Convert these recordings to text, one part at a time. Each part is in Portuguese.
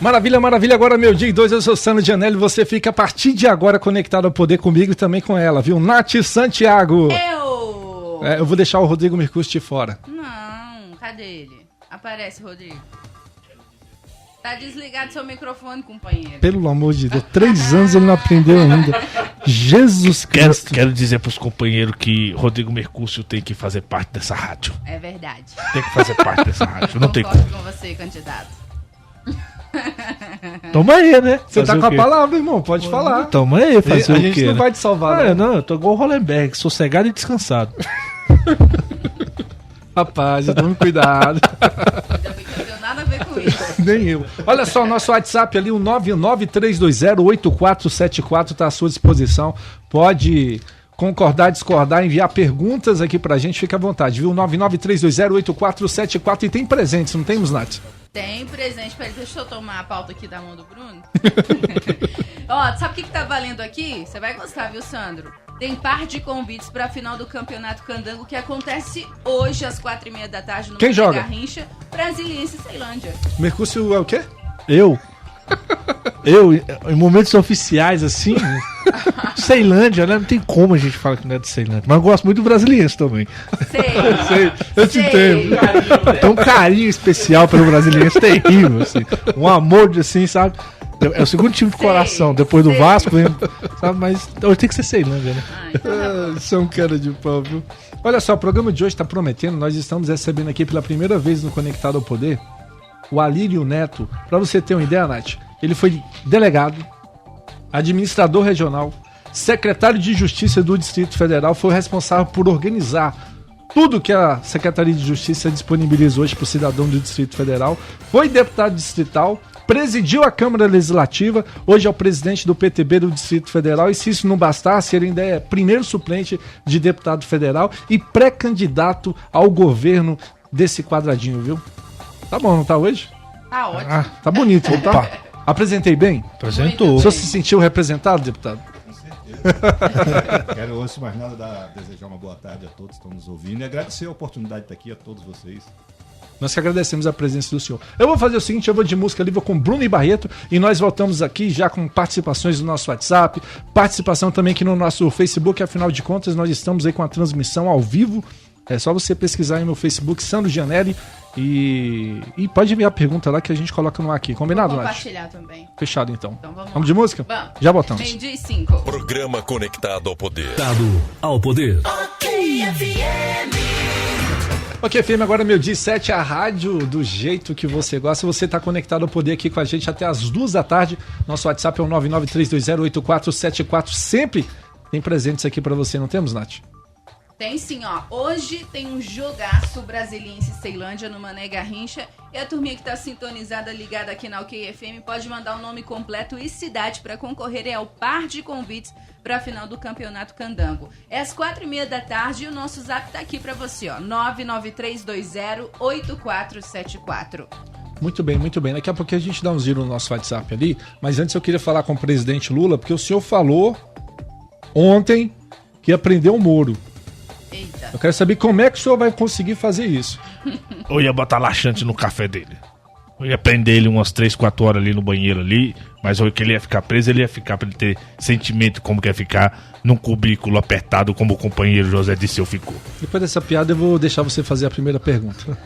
Maravilha, maravilha. Agora meu dia e 2, eu sou Sandro Gianelli. Você fica a partir de agora conectado ao poder comigo e também com ela, viu? Nath Santiago. Eu vou deixar o Rodrigo Mercúcio de fora. Não, cadê ele? Aparece, Rodrigo. Tá desligado seu microfone, companheiro. Pelo amor de Deus, 3 anos ele não aprendeu ainda. Jesus Cristo. Quero dizer pros companheiros que Rodrigo Mercúcio tem que fazer parte dessa rádio. É verdade. Tem que fazer parte dessa rádio. Não tem como. Concordo com você, candidato. Toma aí, né? Você tá com a palavra, irmão, pode falar. Toma aí, fazer o quê? A gente não vai te salvar, né? Não, eu tô igual o Hollenberg, sossegado e descansado. Rapaz, tome cuidado. Ainda bem que não tem nada a ver com isso. Nem eu. Olha só, nosso WhatsApp ali, o 993208474 tá à sua disposição. Pode concordar, discordar, enviar perguntas aqui pra gente, fica à vontade, viu? 993208474 e tem presentes, não temos, Nath? Tem presente pra ele. Deixa eu tomar a pauta aqui da mão do Bruno. Ó, sabe o que tá valendo aqui? Você vai gostar, viu, Sandro? Tem par de convites pra final do Campeonato Candango que acontece hoje às 4h30 da tarde no Quem joga? Garrincha, Brasiliense e Ceilândia. Mercúcio é o quê? Eu, em momentos oficiais, assim, Ceilândia, né? Não tem como a gente falar que não é de Ceilândia. Mas eu gosto muito do Brasiliense também. Sei. Eu te entendo. Tem um carinho especial pelo Brasiliense terrível, assim. Um amor, de, assim, sabe? É o segundo time de coração, depois do Vasco, né? Sabe? Mas hoje tem que ser Ceilândia, né? Isso é um cara de pau, viu? Olha só, o programa de hoje tá prometendo. Nós estamos recebendo aqui pela primeira vez no Conectado ao Poder o Alírio Neto. Pra você ter uma ideia, Nath, ele foi delegado, administrador regional, secretário de Justiça do Distrito Federal, foi responsável por organizar tudo que a Secretaria de Justiça disponibiliza hoje para o cidadão do Distrito Federal, foi deputado distrital, presidiu a Câmara Legislativa, hoje é o presidente do PTB do Distrito Federal, e se isso não bastasse, ele ainda é primeiro suplente de deputado federal e pré-candidato ao governo desse quadradinho, viu? Tá bom, não tá hoje? Tá ótimo. Tá bonito, não tá? Apresentei bem? Apresentou. O senhor se sentiu representado, deputado? Quero, antes de mais nada, desejar uma boa tarde a todos que estão nos ouvindo e agradecer a oportunidade de estar aqui a todos vocês. Nós que agradecemos a presença do senhor. Eu vou fazer o seguinte, eu vou de música ali, vou com Bruno e Barreto e nós voltamos aqui já com participações do nosso WhatsApp, participação também aqui no nosso Facebook, afinal de contas nós estamos aí com a transmissão ao vivo. É só você pesquisar aí no meu Facebook, Sandro Gianelli, e pode enviar a pergunta lá que a gente coloca no ar aqui. Combinado, Vou Nath? compartilhar também. Fechado, então. Então Vamos de música? Vamos. Já botamos. 12:05. Programa Conectado ao Poder. Conectado ao Poder. Ok, FM, agora é 12:07, a rádio do jeito que você gosta. Você está conectado ao Poder aqui com a gente até as 2 da tarde. Nosso WhatsApp é o 993208474. Sempre tem presentes aqui para você, não temos, Nath? Tem sim, ó. Hoje tem um jogaço Brasiliense e Ceilândia no Mané Garrincha. E a turminha que tá sintonizada, ligada aqui na UKFM, pode mandar o nome completo e cidade para concorrer ao par de convites para a final do Campeonato Candango. É às 4h30 da tarde e o nosso zap tá aqui para você, ó. 993208474. Muito bem, muito bem. Daqui a pouco a gente dá um giro no nosso WhatsApp ali. Mas antes eu queria falar com o presidente Lula, porque o senhor falou ontem que ia prender o Moro. Eita. Eu quero saber como é que o senhor vai conseguir fazer isso. Eu ia botar laxante no café dele. Eu ia prender ele umas 3, 4 horas ali no banheiro ali, mas o que ele ia ficar preso, ele ia ficar pra ele ter sentimento como que ia ficar num cubículo apertado como o companheiro José Disseu ficou. Depois dessa piada eu vou deixar você fazer a primeira pergunta.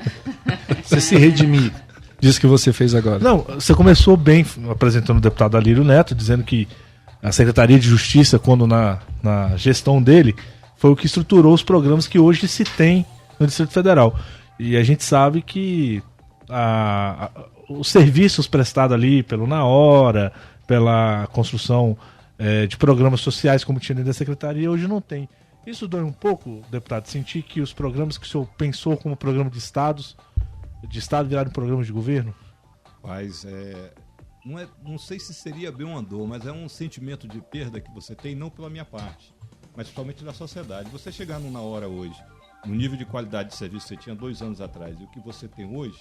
Você se redimir disso que você fez agora. Não, você começou bem apresentando o deputado Alírio Neto, dizendo que a Secretaria de Justiça, quando na gestão dele, foi o que estruturou os programas que hoje se tem no Distrito Federal. E a gente sabe que os serviços prestados ali pelo Na Hora, pela construção de programas sociais como tinha dentro da Secretaria, hoje não tem. Isso dói um pouco, deputado, sentir que os programas que o senhor pensou como programa de Estado viraram programas de governo? Mas não sei se seria bem uma dor, mas é um sentimento de perda que você tem, não pela minha parte, mas principalmente da sociedade. Você chegar no Na Hora hoje, no nível de qualidade de serviço que você tinha 2 anos atrás e o que você tem hoje,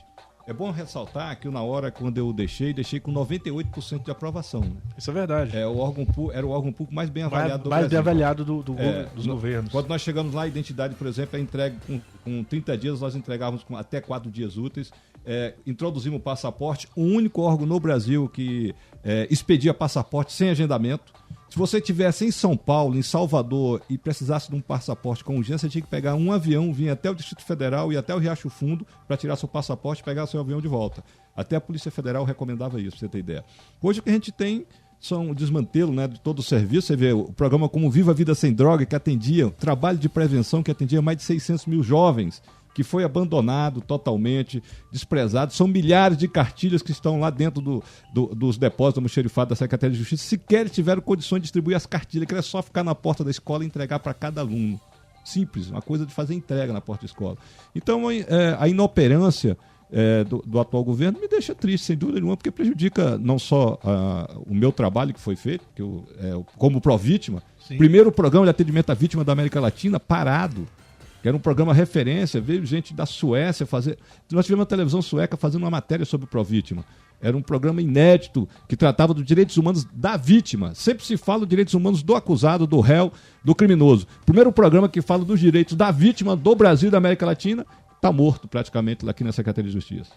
é bom ressaltar que o Na Hora, quando eu deixei com 98% de aprovação. Né? Isso é verdade. Era o órgão público mais bem avaliado do mais Brasil. bem avaliado dos governos. Quando nós chegamos lá, a identidade, por exemplo, é entregue com 30 dias, nós entregávamos com até 4 dias úteis. introduzimos o passaporte, o único órgão no Brasil que expedia passaporte sem agendamento. Se você estivesse em São Paulo, em Salvador, e precisasse de um passaporte com urgência, você tinha que pegar um avião, vir até o Distrito Federal e até o Riacho Fundo para tirar seu passaporte e pegar seu avião de volta. Até a Polícia Federal recomendava isso, pra você ter ideia. Hoje o que a gente tem são o desmantelo, né, de todo o serviço. Você vê o programa como Viva a Vida Sem Droga, que atendia, trabalho de prevenção que atendia mais de 600 mil jovens, que foi abandonado totalmente, desprezado. São milhares de cartilhas que estão lá dentro dos depósitos do almoxerifado da Secretaria de Justiça, sequer tiveram condições de distribuir as cartilhas, que era só ficar na porta da escola e entregar para cada aluno. Simples, uma coisa de fazer entrega na porta da escola. Então, a inoperância do atual governo me deixa triste, sem dúvida nenhuma, porque prejudica não só o meu trabalho que foi feito, que como pró-vítima. Primeiro programa de atendimento à vítima da América Latina parado, que era um programa referência, veio gente da Suécia fazer. Nós tivemos uma televisão sueca fazendo uma matéria sobre o pró-vítima. Era um programa inédito que tratava dos direitos humanos da vítima. Sempre se fala dos direitos humanos do acusado, do réu, do criminoso. Primeiro programa que fala dos direitos da vítima do Brasil e da América Latina está morto praticamente lá aqui na Secretaria de Justiça.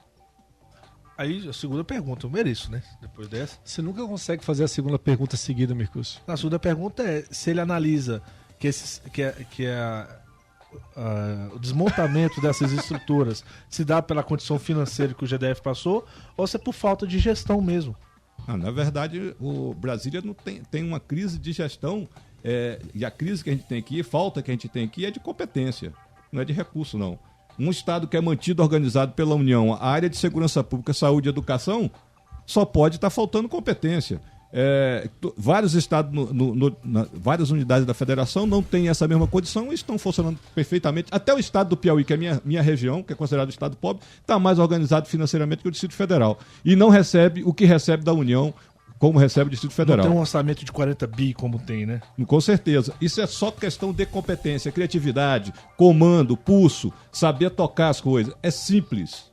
Aí a segunda pergunta, eu mereço, né? Depois dessa. Você nunca consegue fazer a segunda pergunta seguida, Mercúcio. A segunda pergunta é se ele analisa o desmontamento dessas estruturas se dá pela condição financeira que o GDF passou ou se é por falta de gestão mesmo. Na verdade, o Brasília não tem uma crise de gestão e a crise que a gente tem aqui, falta que a gente tem aqui é de competência, não é de recurso, não. Um Estado que é mantido organizado pela União, a área de segurança pública, saúde e educação, só pode estar faltando competência. Vários estados, várias unidades da federação não têm essa mesma condição e estão funcionando perfeitamente. Até o estado do Piauí, que é minha região, que é considerado estado pobre, está mais organizado financeiramente que o Distrito Federal. E não recebe o que recebe da União, como recebe o Distrito Federal. Não tem um orçamento de 40 bi como tem, né? Com certeza. Isso é só questão de competência, criatividade, comando, pulso, saber tocar as coisas. É simples.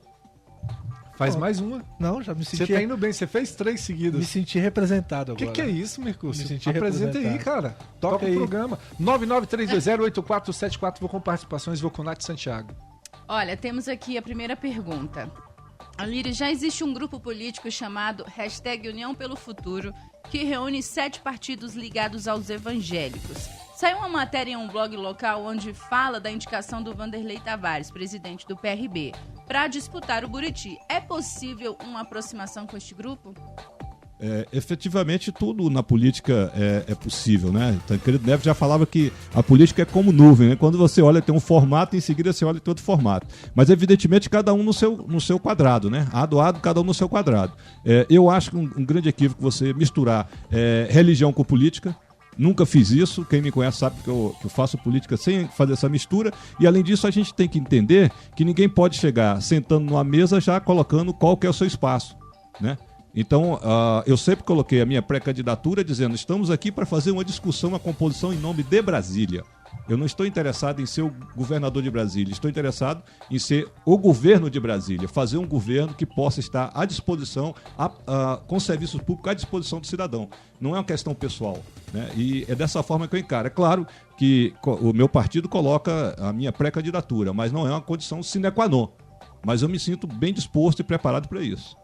Faz mais uma. Não, já me senti... Você tá indo bem, você fez 3 seguidas. Me senti representado agora. O que é isso, Mercúcio? Me senti Apresenta representado. aí, cara. Toca o aí. programa. 993208474. Vou com participações, vou com o Nath Santiago. Olha, temos aqui a primeira pergunta. Alírio, já existe um grupo político chamado #União pelo Futuro, que reúne 7 partidos ligados aos evangélicos. Saiu uma matéria em um blog local onde fala da indicação do Vanderlei Tavares, presidente do PRB, para disputar o Buriti. É possível uma aproximação com este grupo? Efetivamente, tudo na política é possível, né? Então, o querido Neves já falava que a política é como nuvem, né? Quando você olha, tem um formato, em seguida você olha, tem outro formato. Mas, evidentemente, cada um no seu quadrado, né? Ado, cada um no seu quadrado. Eu acho que um grande equívoco você misturar religião com política. Nunca fiz isso, quem me conhece sabe que eu faço política sem fazer essa mistura, e além disso a gente tem que entender que ninguém pode chegar sentando numa mesa já colocando qual que é o seu espaço, né? Então, eu sempre coloquei a minha pré-candidatura dizendo, estamos aqui para fazer uma discussão, uma composição em nome de Brasília. Eu não estou interessado em ser o governador de Brasília, estou interessado em ser o governo de Brasília, fazer um governo que possa estar à disposição, com serviços públicos à disposição do cidadão. Não é uma questão pessoal, né? E é dessa forma que eu encaro. É claro que o meu partido coloca a minha pré-candidatura, mas não é uma condição sine qua non. Mas eu me sinto bem disposto e preparado para isso.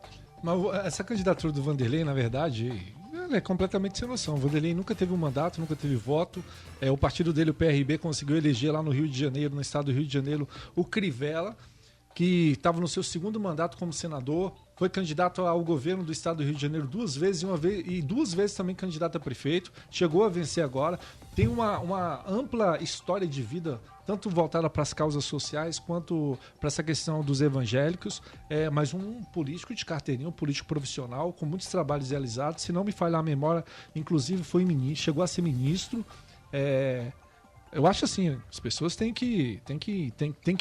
Mas essa candidatura do Vanderlei, na verdade, ela é completamente sem noção. O Vanderlei nunca teve um mandato, nunca teve voto. O partido dele, o PRB, conseguiu eleger lá no Rio de Janeiro, no estado do Rio de Janeiro, o Crivella, que estava no seu 2º mandato como senador, foi candidato ao governo do estado do Rio de Janeiro 2 vezes, e 2 vezes também candidato a prefeito, chegou a vencer agora, tem uma ampla história de vida, tanto voltada para as causas sociais, quanto para essa questão dos evangélicos, mas um político de carteirinha, um político profissional, com muitos trabalhos realizados, se não me falhar a memória, inclusive foi ministro, chegou a ser ministro. Eu acho assim, as pessoas têm que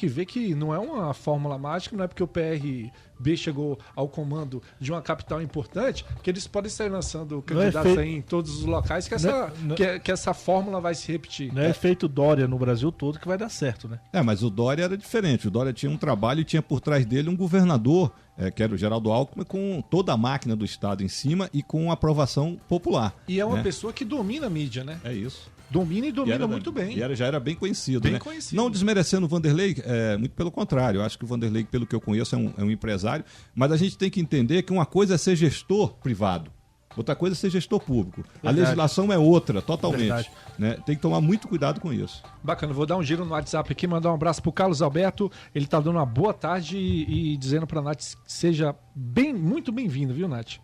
ver que não é uma fórmula mágica, não é porque o PRB chegou ao comando de uma capital importante que eles podem estar lançando candidatos aí em todos os locais que essa fórmula vai se repetir. Não é efeito Dória no Brasil todo que vai dar certo, né? Mas o Dória era diferente. O Dória tinha um trabalho e tinha por trás dele um governador, que era o Geraldo Alckmin, com toda a máquina do Estado em cima e com aprovação popular. E é uma pessoa que domina a mídia, né? É isso. Domina e domina muito bem. Já era bem conhecido, Bem né? conhecido. Não desmerecendo o Vanderlei, muito pelo contrário. Eu acho que o Vanderlei, pelo que eu conheço, é um empresário. Mas a gente tem que entender que uma coisa é ser gestor privado. Outra coisa é ser gestor público. Verdade. A legislação é outra, totalmente. Verdade. Né? Tem que tomar muito cuidado com isso. Bacana, vou dar um giro no WhatsApp aqui, mandar um abraço pro Carlos Alberto. Ele tá dando uma boa tarde e dizendo pra Nath que seja muito bem-vindo, viu, Nath?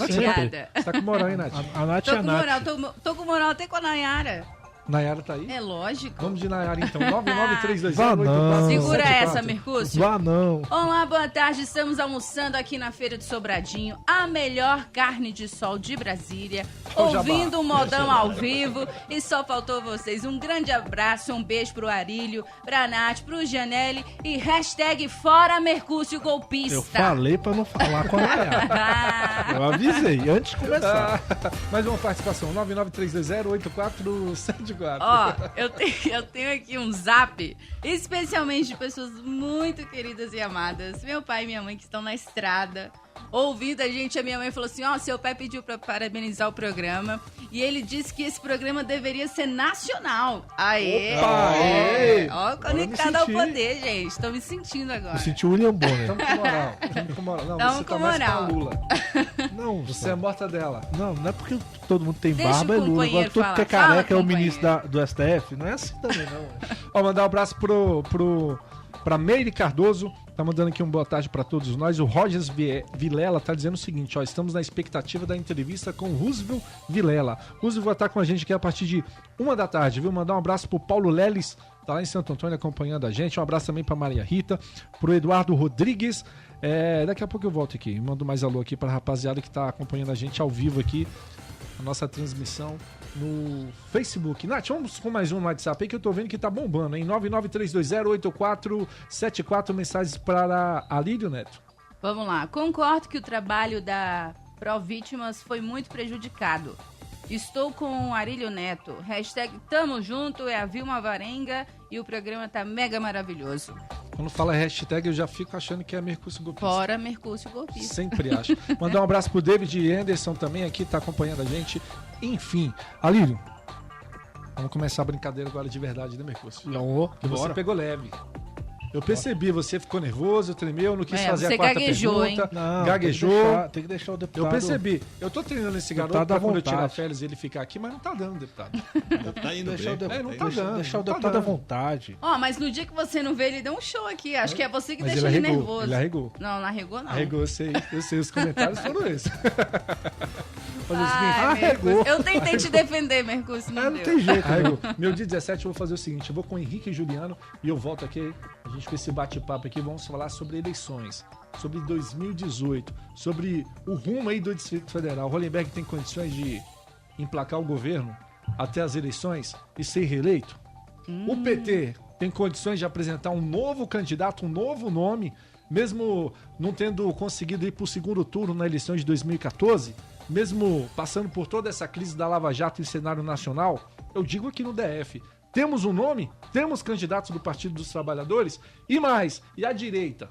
Obrigada. Você tá com moral, hein, Nath? A Nath Tô é a com Nath. moral, tô com moral até com a Nayara. Nayara tá aí? É lógico. Vamos de Nayara então. 99320. Vá não. Segura essa, Mercúcio. Vá não. Olá, boa tarde. Estamos almoçando aqui na Feira de Sobradinho, a melhor carne de sol de Brasília, Ô, Jabá. ouvindo o modão ao vivo. E só faltou vocês. Um grande abraço, um beijo pro Arílio, pra Nath, pro Janelli e hashtag Fora Mercúcio Golpista. Eu falei pra não falar com a Nayara. Eu avisei antes de começar. Mais uma participação. 993208474. Ó, eu tenho aqui um zap, especialmente de pessoas muito queridas e amadas. Meu pai e minha mãe que estão na estrada, ouvindo a gente. A minha mãe falou assim, ó, seu pai pediu pra parabenizar o programa e ele disse que esse programa deveria ser nacional. Aê! Opa, aê! Ó, conectado Agora ao me senti. poder, gente. Tô me sentindo agora. Eu senti o William Bonner. Tamo com moral. Tamo com moral. Não, Tamo você com tá mais moral. pra Lula. Não, Você é morta dela. não é porque todo mundo tem Deixa barba o e Lula. companheiro Agora tudo falar. que é Fala, careca é o companheiro. ministro do STF. Não é assim também, não. Ó, mandar um abraço pra Meire Cardoso. Tá mandando aqui um boa tarde pra todos nós. O Rogers Vilela tá dizendo o seguinte, ó, estamos na expectativa da entrevista com o Roosevelt Vilela. Roosevelt vai estar com a gente aqui a partir de 1 da tarde, viu? Mandar um abraço pro Paulo Leles, tá lá em Santo Antônio acompanhando a gente. Um abraço também pra Maria Rita, pro Eduardo Rodrigues. Daqui a pouco eu volto aqui. Mando mais alô aqui pra rapaziada que tá acompanhando a gente ao vivo aqui. A nossa transmissão no Facebook. Nath, vamos com mais um no WhatsApp aí que eu tô vendo que tá bombando, hein? 993208474, mensagens para Alírio Neto. Vamos lá. Concordo que o trabalho da Provítimas foi muito prejudicado. Estou com o Arílio Neto. Hashtag Tamo Junto é a Vilma Varenga e o programa tá mega maravilhoso. Quando fala hashtag eu já fico achando que é Mercúcio Golpista. Fora Mercúcio Golpista. Sempre acho. Mandar um abraço pro David Anderson também aqui, tá acompanhando a gente. Enfim, Alírio, vamos começar a brincadeira agora de verdade, né, Mercúcio? Não, Que você pegou leve. Eu percebi, você ficou nervoso, tremeu, não quis fazer você a quarta gaguejou, pergunta. Não, Gaguejou. Tem que deixar o deputado. Eu percebi. Eu tô treinando esse garoto Deputado pra à quando eu vontade. tirar férias ele ficar aqui, mas não tá dando, deputado. Tá indo Deixar o bem. deputado, não tá dando, deixar o não tá deputado à dando. vontade. Ó, mas no dia que você não vê, ele deu um show aqui. Acho que é você que Mas deixa ele ele arregou, nervoso. ele arregou. Não arregou não. Arregou, eu sei, os comentários foram esses. Olha o Ai, seguinte, Mercúcio. arregou. Eu tentei te defender, Mercúcio, não Não deu. tem jeito. arregou. Meu dia 17 eu vou fazer o seguinte, eu vou com o Henrique e Juliano e eu volto aqui, a gente com esse bate-papo aqui, vamos falar sobre eleições, sobre 2018, sobre o rumo aí do Distrito Federal. O Hollenberg tem condições de emplacar o governo até as eleições e ser reeleito? O PT tem condições de apresentar um novo candidato, um novo nome, mesmo não tendo conseguido ir para o segundo turno na eleição de 2014, mesmo passando por toda essa crise da Lava Jato em cenário nacional? Eu digo aqui no DF, temos um nome, temos candidatos do Partido dos Trabalhadores e mais, e a direita?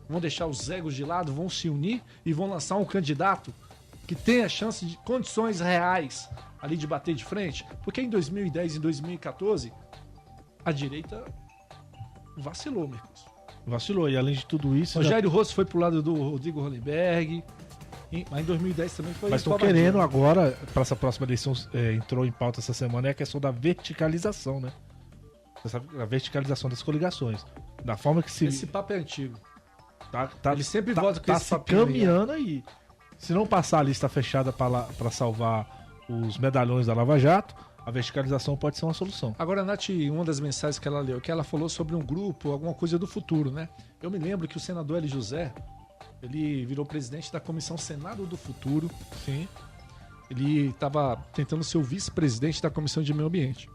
Vão deixar os egos de lado, vão se unir e vão lançar um candidato que tenha chance de condições reais ali de bater de frente? Porque em 2010 e 2014 a direita vacilou, Mercúcio. Vacilou. E além de tudo isso... Rogério Rosso foi pro lado do Rodrigo Hollenberg, mas em 2010 também foi... Mas estão covardia. querendo agora, para essa próxima eleição, entrou em pauta essa semana, é a questão da verticalização, né? Você sabe, a verticalização das coligações. Da forma que se... Esse papo é antigo. Tá, Ele sempre volta com esse se papinho aí, caminhando aí. Se não passar a lista fechada para salvar os medalhões da Lava Jato, a verticalização pode ser uma solução. Agora, Nath, uma das mensagens que ela leu, que ela falou sobre um grupo, alguma coisa do futuro, né? Eu me lembro que o senador Hélio José, ele virou presidente da Comissão Senado do Futuro. Sim. Ele estava tentando ser o vice-presidente da Comissão de Meio Ambiente.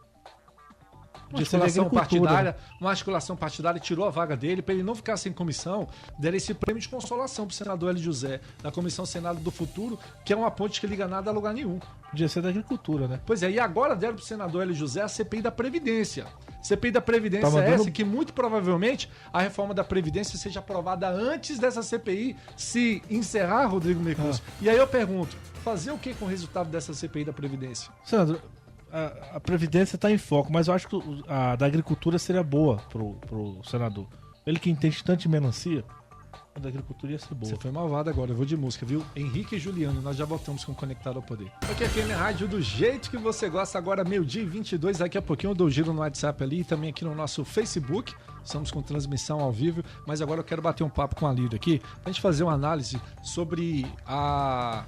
Uma Podia ser de articulação agricultura, partidária, uma articulação partidária tirou a vaga dele para ele não ficar sem comissão, deram esse prêmio de consolação pro senador Hélio José, da Comissão Senado do Futuro, que é uma ponte que liga nada a lugar nenhum. Podia ser da agricultura, né? Pois é, e agora deram pro senador Hélio José a CPI da Previdência. CPI da Previdência Tá é mandando- essa que muito provavelmente a reforma da Previdência seja aprovada antes dessa CPI se encerrar, Rodrigo Mercúcio. E aí eu pergunto, fazer o que com o resultado dessa CPI da Previdência? Sandro, a Previdência está em foco, mas eu acho que a da agricultura seria boa pro senador. Ele que entende tanto de melancia, a da agricultura ia ser boa. Você foi malvado agora, eu vou de música, viu? Henrique e Juliano, nós já voltamos com Conectado ao Poder. Aqui é FM Rádio do jeito que você gosta, agora 12h22, daqui a pouquinho eu dou giro no WhatsApp ali e também aqui no nosso Facebook, estamos com transmissão ao vivo, mas agora eu quero bater um papo com a Lírio aqui, pra gente fazer uma análise sobre a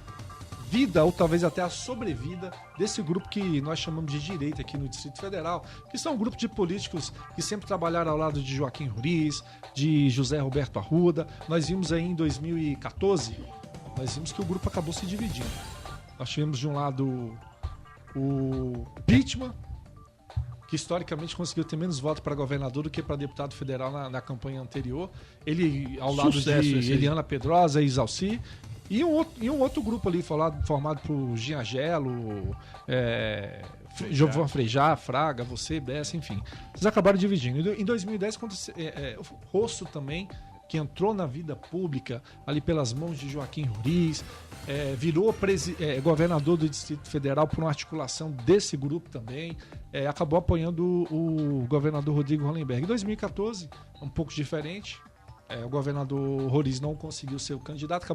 vida, ou talvez até a sobrevida desse grupo que nós chamamos de direita aqui no Distrito Federal, que são um grupo de políticos que sempre trabalharam ao lado de Joaquim Roriz, de José Roberto Arruda. Nós vimos aí em 2014, nós vimos que o grupo acabou se dividindo. Nós tivemos de um lado o Pittman, que historicamente conseguiu ter menos votos para governador do que para deputado federal na campanha anterior. Ele ao lado de Eliana Pedrosa e Isalci. E um outro grupo ali formado por Giangelo, João Frejá, Fraga, você, Bessa, enfim. Vocês acabaram dividindo. Em 2010, quando o Rosso também, que entrou na vida pública ali pelas mãos de Joaquim Roriz, virou governador do Distrito Federal por uma articulação desse grupo também, acabou apoiando o governador Rodrigo Hollenberg. Em 2014, um pouco diferente. O governador Roriz não conseguiu ser o candidato,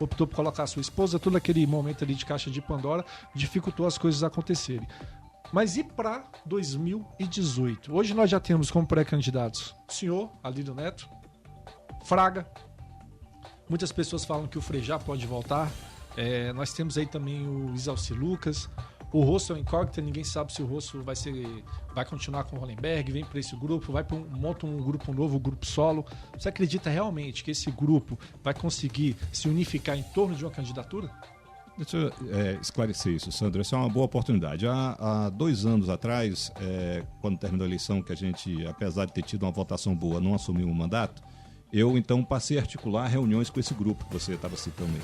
optou por colocar a sua esposa, todo aquele momento ali de caixa de Pandora, dificultou as coisas acontecerem. Mas e para 2018? Hoje nós já temos como pré-candidatos o senhor Alírio Neto, Fraga, muitas pessoas falam que o Frejá pode voltar, nós temos aí também o Isalci Lucas. O Rosso é um incógnito, ninguém sabe se o Rosso vai continuar com o Hollenberg, vem para esse grupo, monta um grupo novo, um grupo solo. Você acredita realmente que esse grupo vai conseguir se unificar em torno de uma candidatura? Deixa eu esclarecer isso, Sandro. Essa é uma boa oportunidade. Há 2 anos atrás, quando terminou a eleição, que a gente, apesar de ter tido uma votação boa, não assumiu o mandato, eu então passei a articular reuniões com esse grupo que você estava citando aí.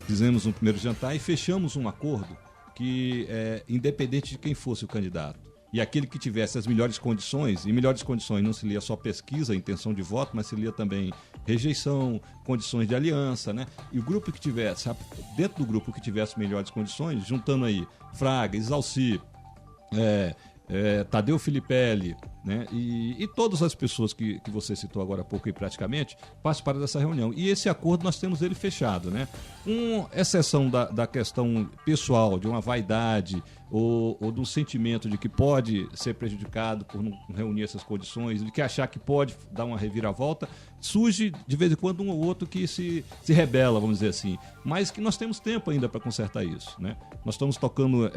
Fizemos um primeiro jantar e fechamos um acordo que, independente de quem fosse o candidato, e aquele que tivesse as melhores condições, e melhores condições não se lia só pesquisa, intenção de voto, mas se lia também rejeição, condições de aliança, né? E o grupo que tivesse, dentro do grupo que tivesse melhores condições, juntando aí Fraga, Isalci, Tadeu Filipelli, né? E todas as pessoas que você citou agora há pouco, praticamente, participaram dessa reunião. E esse acordo nós temos ele fechado, né? Com exceção da questão pessoal, de uma vaidade ou do sentimento de que pode ser prejudicado por não reunir essas condições, de que achar que pode dar uma reviravolta, surge de vez em quando um ou outro que se rebela, vamos dizer assim. Mas que nós temos tempo ainda para consertar isso, né? Nós estamos tocando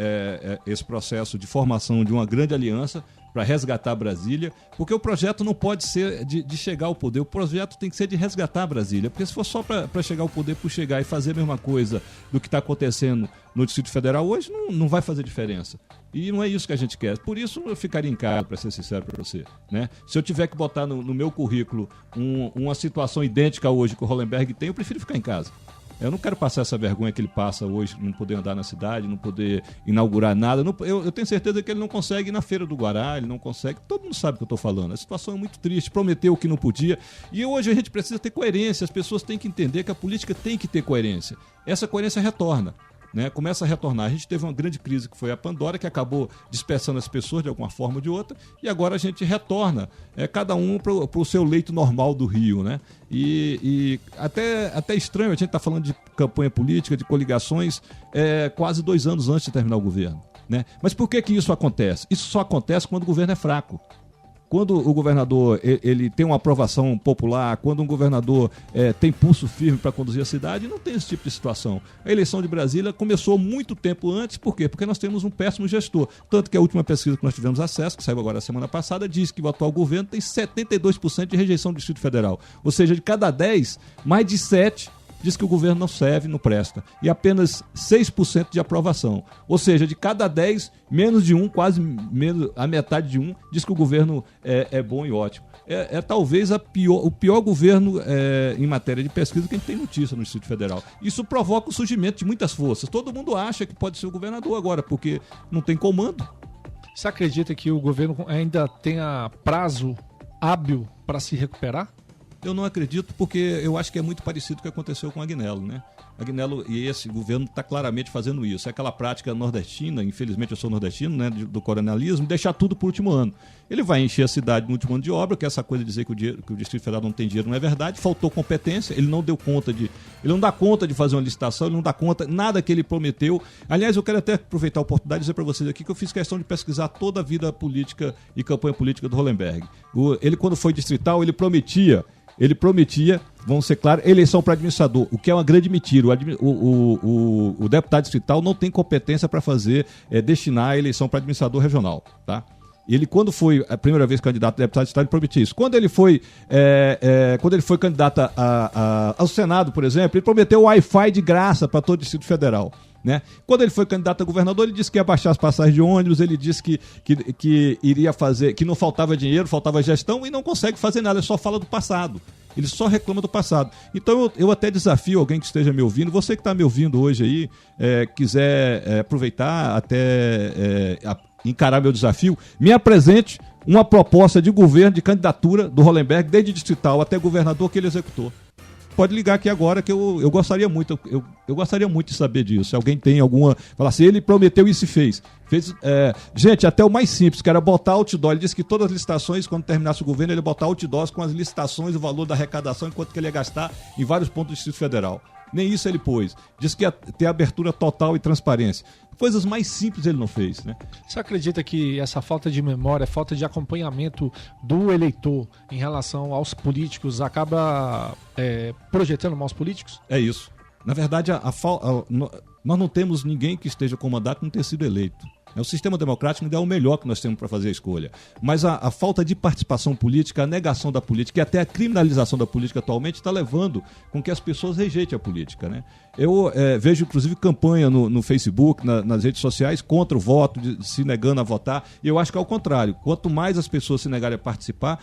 esse processo de formação de uma grande aliança para resgatar Brasília, porque o projeto não pode ser de chegar ao poder, o projeto tem que ser de resgatar Brasília, porque se for só para chegar ao poder, por chegar e fazer a mesma coisa do que está acontecendo no Distrito Federal hoje, não vai fazer diferença. E não é isso que a gente quer. Por isso eu ficaria em casa, para ser sincero para você, né? Se eu tiver que botar no meu currículo uma situação idêntica hoje que o Hollenberg tem, eu prefiro ficar em casa. Eu não quero passar essa vergonha que ele passa hoje, não poder andar na cidade, não poder inaugurar nada. Eu tenho certeza que ele não consegue ir na Feira do Guará, ele não consegue. Todo mundo sabe o que eu estou falando. A situação é muito triste, prometeu o que não podia. E hoje a gente precisa ter coerência, as pessoas têm que entender que a política tem que ter coerência. Essa coerência retorna. Né, começa a retornar. A gente teve uma grande crise que foi a Pandora, que acabou dispersando as pessoas de alguma forma ou de outra, e agora a gente retorna, cada um para o seu leito normal do Rio, né? E até estranho, a gente está falando de campanha política, de coligações, quase 2 anos antes de terminar o governo, né? Mas por que isso acontece? Isso só acontece quando o governo é fraco. Quando o governador ele tem uma aprovação popular, quando um governador tem pulso firme para conduzir a cidade, não tem esse tipo de situação. A eleição de Brasília começou muito tempo antes, por quê? Porque nós temos um péssimo gestor. Tanto que a última pesquisa que nós tivemos acesso, que saiu agora a semana passada, diz que o atual governo tem 72% de rejeição do Distrito Federal. Ou seja, de cada 10, mais de 7 diz que o governo não serve, não presta. E apenas 6% de aprovação. Ou seja, de cada 10, menos de 1, quase menos, a metade de 1, diz que o governo é bom e ótimo. Talvez o pior governo em matéria de pesquisa que a gente tem notícia no Distrito Federal. Isso provoca o surgimento de muitas forças. Todo mundo acha que pode ser o governador agora, porque não tem comando. Você acredita que o governo ainda tenha prazo hábil para se recuperar? Eu não acredito porque eu acho que é muito parecido com o que aconteceu com o Agnello, né? Agnello e esse governo está claramente fazendo isso. É aquela prática nordestina, infelizmente eu sou nordestino, né, do coronelismo, deixar tudo para o último ano. Ele vai encher a cidade no último ano de obra, que essa coisa de dizer que o Distrito Federal não tem dinheiro não é verdade, faltou competência, ele não deu conta ele não dá conta de fazer uma licitação, ele não dá conta, nada que ele prometeu. Aliás, eu quero até aproveitar a oportunidade de dizer para vocês aqui que eu fiz questão de pesquisar toda a vida política e campanha política do Hollenberg. Ele, quando foi distrital, ele prometia, vamos ser claros, eleição para administrador, o que é uma grande mentira. O deputado distrital não tem competência para destinar a eleição para administrador regional, tá? Ele, quando foi a primeira vez candidato a deputado distrital, ele prometia isso. Quando ele foi candidato ao Senado, por exemplo, ele prometeu Wi-Fi de graça para todo o Distrito Federal. Né? Quando ele foi candidato a governador, ele disse que ia baixar as passagens de ônibus, ele disse que iria fazer, que não faltava dinheiro, faltava gestão, e não consegue fazer nada, ele só fala do passado. Ele só reclama do passado. Então eu até desafio alguém que esteja me ouvindo, você que está me ouvindo hoje aí, quiser aproveitar até encarar meu desafio, me apresente uma proposta de governo, de candidatura do Hollenberg, desde distrital até governador, que ele executou. Pode ligar aqui agora que eu gostaria muito, eu gostaria muito de saber disso. Se alguém tem alguma... Falar assim, ele prometeu isso e fez. Gente, até o mais simples, que era botar outdoor. Ele disse que todas as licitações, quando terminasse o governo, ele ia botar outdoors com as licitações, o valor da arrecadação, enquanto que ele ia gastar em vários pontos do Distrito Federal. Nem isso ele pôs. Disse que ia ter abertura total e transparência. Coisas mais simples ele não fez, né? Você acredita que essa falta de memória, falta de acompanhamento do eleitor em relação aos políticos acaba projetando maus políticos? É isso. Na verdade, nós não temos ninguém que esteja com mandato que não tenha sido eleito. O sistema democrático ainda é o melhor que nós temos para fazer a escolha. Mas a falta de participação política, a negação da política e até a criminalização da política atualmente está levando com que as pessoas rejeitem a política, né? Eu vejo, inclusive, campanha no Facebook, nas redes sociais, contra o voto, se negando a votar. E eu acho que é o contrário. Quanto mais as pessoas se negarem a participar,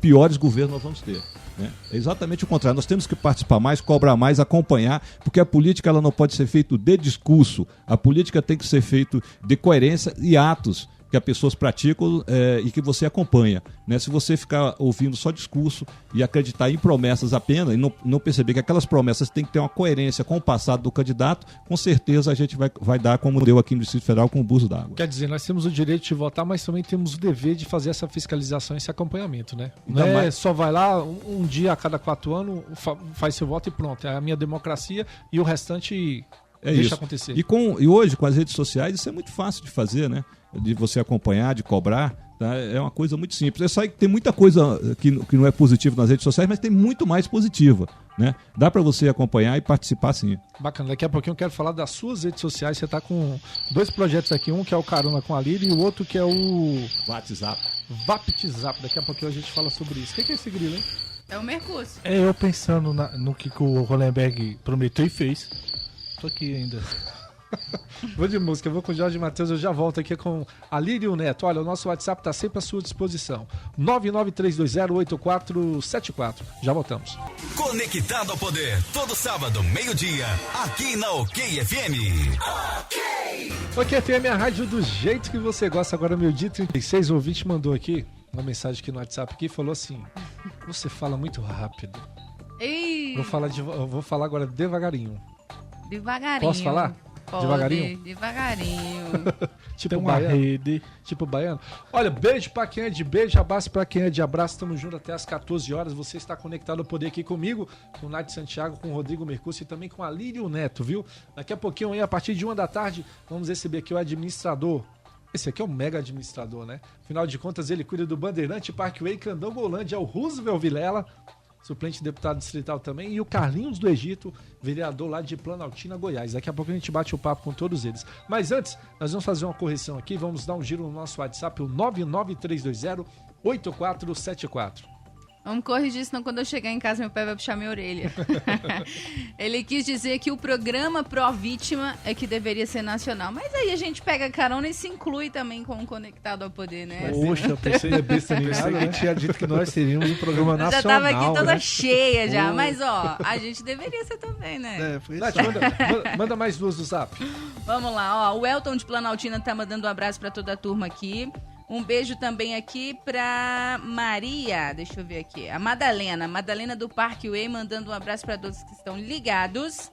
piores governos nós vamos ter. Né? É exatamente o contrário. Nós temos que participar mais, cobrar mais, acompanhar, porque a política ela não pode ser feita de discurso. A política tem que ser feita de coerência e atos que as pessoas praticam e que você acompanha. Né? Se você ficar ouvindo só discurso e acreditar em promessas apenas e não perceber que aquelas promessas têm que ter uma coerência com o passado do candidato, com certeza a gente vai dar como deu aqui no Distrito Federal com o buço d'água. Quer dizer, nós temos o direito de votar, mas também temos o dever de fazer essa fiscalização, esse acompanhamento, né? Não só vai lá, um dia a cada 4 anos, faz seu voto e pronto. É a minha democracia e o restante deixa isso acontecer. E hoje, com as redes sociais, isso é muito fácil de fazer, né? De você acompanhar, de cobrar, tá? É uma coisa muito simples. É só que tem muita coisa que não é positiva nas redes sociais, mas tem muito mais positiva, né? Dá para você acompanhar e participar sim. Bacana, daqui a pouquinho eu quero falar das suas redes sociais. Você está com 2 projetos aqui, um que é o Carona com a Lírio e o outro que é o WhatsApp. Daqui a pouquinho a gente fala sobre isso. O que é esse grilo, hein? É o Mercúrio. Eu pensando no que o Hollenberg prometeu e fez. Tô aqui ainda. Vou de música, eu vou com o Jorge Matheus, eu já volto aqui com a Lírio Neto. Olha, o nosso WhatsApp está sempre à sua disposição. 993208474. Já voltamos. Conectado ao Poder, todo sábado, meio-dia, aqui na OK FM. OK FM é a rádio do jeito que você gosta. Agora, meio-dia 36, o ouvinte mandou aqui uma mensagem aqui no WhatsApp aqui e falou assim: você fala muito rápido. Ei. Vou falar agora devagarinho. Devagarinho. Posso falar? Pode, devagarinho. Tipo uma baiano. rede. Tipo baiano. Olha, beijo pra quem é de beijo, abraço pra quem é de abraço. Tamo junto até às 14 horas. Você está conectado ao Poder aqui comigo, com o Nath Santiago, com o Rodrigo Mercúcio e também com a Lírio Neto, viu? Daqui a pouquinho aí, a partir de 1 da tarde, vamos receber aqui o administrador. Esse aqui é um mega administrador, né? Afinal de contas, ele cuida do Bandeirante, Parkway, Candangolândia, é o Roosevelt Vilela, suplente deputado distrital também, e o Carlinhos do Egito, vereador lá de Planaltina, Goiás. Daqui a pouco a gente bate o papo com todos eles. Mas antes, nós vamos fazer uma correção aqui, vamos dar um giro no nosso WhatsApp, o 993208474. Vamos corrigir, senão quando eu chegar em casa meu pai vai puxar minha orelha. Ele quis dizer que o programa pró-vítima é que deveria ser nacional. Mas aí a gente pega carona e se inclui também com o Conectado ao Poder, né? Poxa, eu pensei que tinha dito que nós seríamos um programa nacional. Já tava aqui toda né? cheia já, mas ó, a gente deveria ser também, né? Nath, manda mais 2 do Zap. Vamos lá, ó, o Elton de Planaltina tá mandando um abraço pra toda a turma aqui. Um beijo também aqui pra Maria, deixa eu ver aqui, a Madalena do Parque Way, mandando um abraço para todos que estão ligados.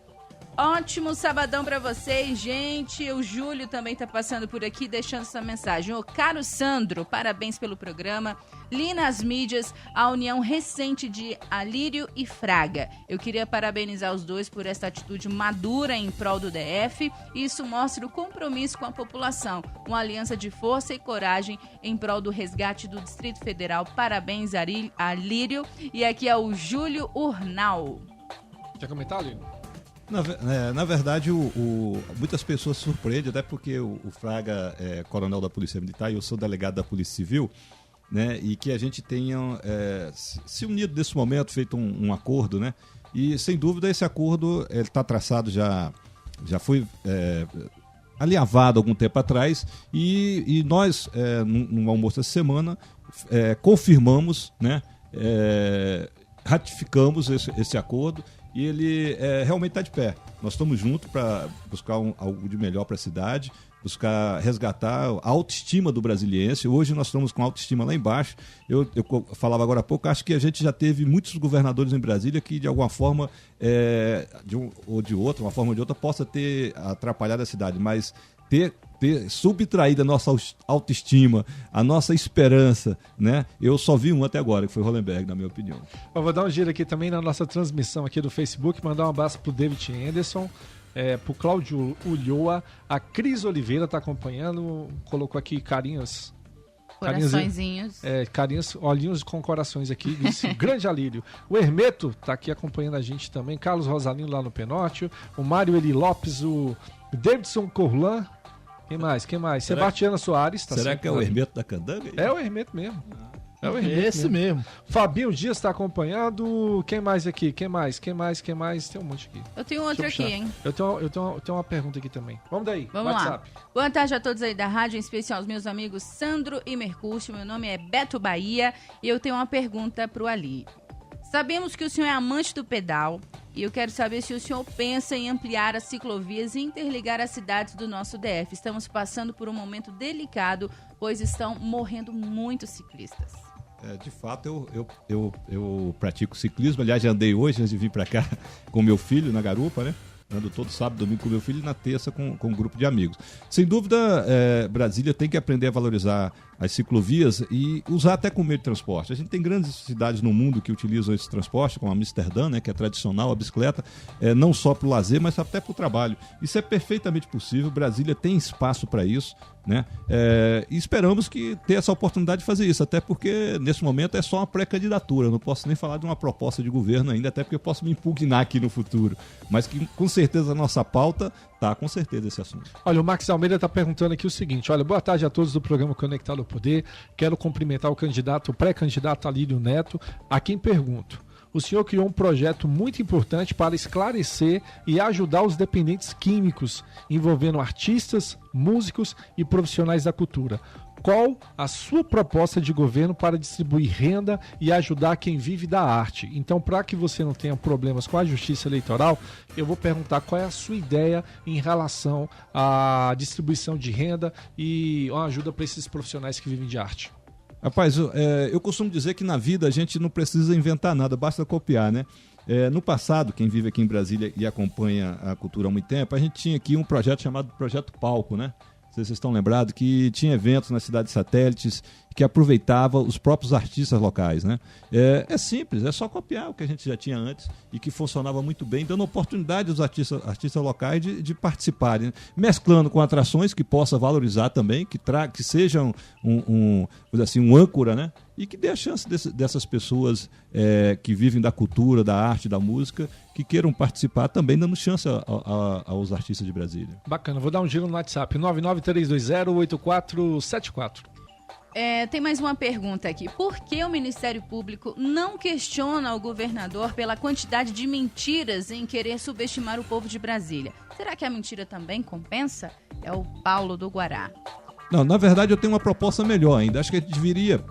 Ótimo sabadão pra vocês, gente. O Júlio também tá passando por aqui, deixando essa mensagem. Ô, caro Sandro, parabéns pelo programa. Li nas mídias a união recente de Alírio e Fraga. Eu queria parabenizar os dois por essa atitude madura em prol do DF. Isso mostra o compromisso com a população. Uma aliança de força e coragem em prol do resgate do Distrito Federal. Parabéns, Alírio. E aqui é o Júlio Urnal. Quer comentar, Alírio? Na verdade, muitas pessoas se surpreendem, até porque o Fraga é coronel da Polícia Militar e eu sou delegado da Polícia Civil, né, e que a gente tenha se unido nesse momento, feito um acordo, né, e sem dúvida esse acordo está traçado, já foi alinhavado algum tempo atrás, e nós, num almoço essa semana, confirmamos, né, ratificamos esse acordo. E ele realmente está de pé. Nós estamos juntos para buscar algo de melhor para a cidade, buscar resgatar a autoestima do brasiliense. Hoje nós estamos com a autoestima lá embaixo. Eu falava agora há pouco, acho que a gente já teve muitos governadores em Brasília que de alguma forma, ou de outra, uma forma ou de outra, possa ter atrapalhado a cidade, mas ter subtraído a nossa autoestima, a nossa esperança, né? Eu só vi um até agora, que foi o Hollenberg, na minha opinião. Eu vou dar um giro aqui também na nossa transmissão aqui do Facebook, mandar um abraço pro David Anderson, pro Cláudio Ulloa, a Cris Oliveira tá acompanhando, colocou aqui carinhos. Coraçõezinhos. Carinhos, olhinhos com corações aqui, disse grande Alírio. O Hermeto tá aqui acompanhando a gente também, Carlos Rosalino lá no Penóteo, o Mário Eli Lopes, o Davidson Corlan. Quem mais? Sebastiana Soares. Tá. Será que é o Hermeto da Candanga? É o Hermeto mesmo. É o Hermeto esse mesmo. Fabinho Dias está acompanhando. Quem mais aqui? Quem mais? Tem um monte aqui. Eu tenho outro aqui, hein? Eu tenho uma pergunta aqui também. Vamos daí. Vamos WhatsApp. lá. Boa tarde a todos aí da rádio, em especial aos meus amigos Sandro e Mercúcio. Meu nome é Beto Bahia e eu tenho uma pergunta pro Ali. Sabemos que o senhor é amante do pedal e eu quero saber se o senhor pensa em ampliar as ciclovias e interligar as cidades do nosso DF. Estamos passando por um momento delicado, pois estão morrendo muitos ciclistas. De fato, eu pratico ciclismo. Aliás, já andei hoje, antes de vir para cá, com meu filho na garupa, né? Ando todo sábado, domingo com meu filho e na terça com um grupo de amigos. Sem dúvida, Brasília tem que aprender a valorizar as ciclovias e usar até como meio de transporte. A gente tem grandes cidades no mundo que utilizam esse transporte, como Amsterdã, né, que é tradicional, a bicicleta, não só para o lazer, mas até para o trabalho. Isso é perfeitamente possível, Brasília tem espaço para isso, né? E esperamos que ter essa oportunidade de fazer isso, até porque nesse momento é só uma pré-candidatura, eu não posso nem falar de uma proposta de governo ainda, até porque eu posso me impugnar aqui no futuro, mas que com certeza a nossa pauta tá com certeza esse assunto. Olha, o Max Almeida está perguntando aqui o seguinte, olha, boa tarde a todos do programa Conectado ao Poder, quero cumprimentar o pré-candidato Alírio Neto, a quem pergunto, o senhor criou um projeto muito importante para esclarecer e ajudar os dependentes químicos, envolvendo artistas, músicos e profissionais da cultura. Qual a sua proposta de governo para distribuir renda e ajudar quem vive da arte? Então, para que você não tenha problemas com a justiça eleitoral, eu vou perguntar qual é a sua ideia em relação à distribuição de renda e uma ajuda para esses profissionais que vivem de arte. Rapaz, eu costumo dizer que na vida a gente não precisa inventar nada, basta copiar, né? No passado, quem vive aqui em Brasília e acompanha a cultura há muito tempo, a gente tinha aqui um projeto chamado Projeto Palco, né? Não sei se vocês estão lembrados, que tinha eventos nas cidades satélites que aproveitava os próprios artistas locais, né? É simples, é só copiar o que a gente já tinha antes e que funcionava muito bem, dando oportunidade aos artistas locais de participarem, né? Mesclando com atrações que possa valorizar também, que sejam um âncora, né? E que dê a chance dessas pessoas que vivem da cultura, da arte, da música, que queiram participar também, dando chance aos artistas de Brasília. Bacana, vou dar um giro no WhatsApp, 993208474. Tem mais uma pergunta aqui. Por que o Ministério Público não questiona o governador pela quantidade de mentiras em querer subestimar o povo de Brasília? Será que a mentira também compensa? É o Paulo do Guará. Não, na verdade eu tenho uma proposta melhor ainda. Acho que a gente deveria,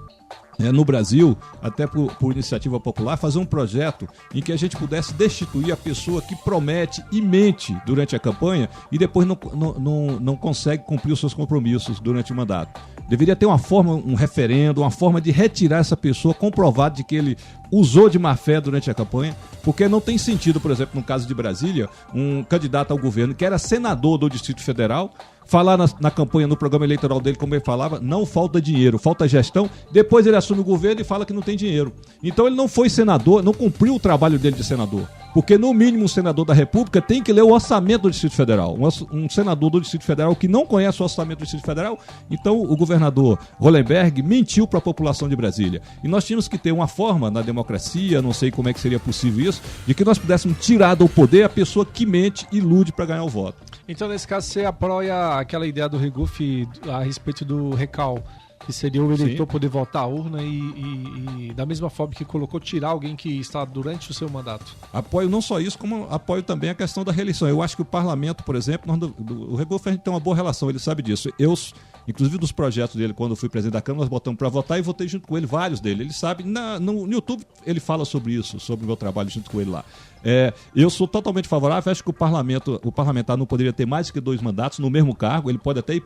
no Brasil, até por iniciativa popular, fazer um projeto em que a gente pudesse destituir a pessoa que promete e mente durante a campanha e depois não consegue cumprir os seus compromissos durante o mandato. Deveria ter uma forma, um referendo, uma forma de retirar essa pessoa comprovado de que ele usou de má fé durante a campanha, porque não tem sentido, por exemplo, no caso de Brasília, um candidato ao governo que era senador do Distrito Federal falar na campanha, no programa eleitoral dele, como ele falava, não falta dinheiro, falta gestão. Depois ele assume o governo e fala que não tem dinheiro. Então ele não foi senador, não cumpriu o trabalho dele de senador. Porque, no mínimo, um senador da República tem que ler o orçamento do Distrito Federal. Um senador do Distrito Federal que não conhece o orçamento do Distrito Federal, então o governador Hollenberg mentiu para a população de Brasília. E nós tínhamos que ter uma forma na democracia, não sei como é que seria possível isso, de que nós pudéssemos tirar do poder a pessoa que mente e ilude para ganhar o voto. Então, nesse caso, você apoia aquela ideia do Regufe a respeito do recal, que seria o eleitor poder voltar à urna e da mesma forma que colocou, tirar alguém que está durante o seu mandato. Apoio não só isso, como apoio também a questão da reeleição. Eu acho que o parlamento, por exemplo, o Regufe, a gente tem uma boa relação, ele sabe disso. Inclusive dos projetos dele, quando eu fui presidente da Câmara, nós botamos para votar e votei junto com ele, vários dele. Ele sabe, no YouTube ele fala sobre isso, sobre o meu trabalho junto com ele lá. Eu sou totalmente favorável, acho que o parlamentar não poderia ter mais que 2 mandatos no mesmo cargo, ele pode até ir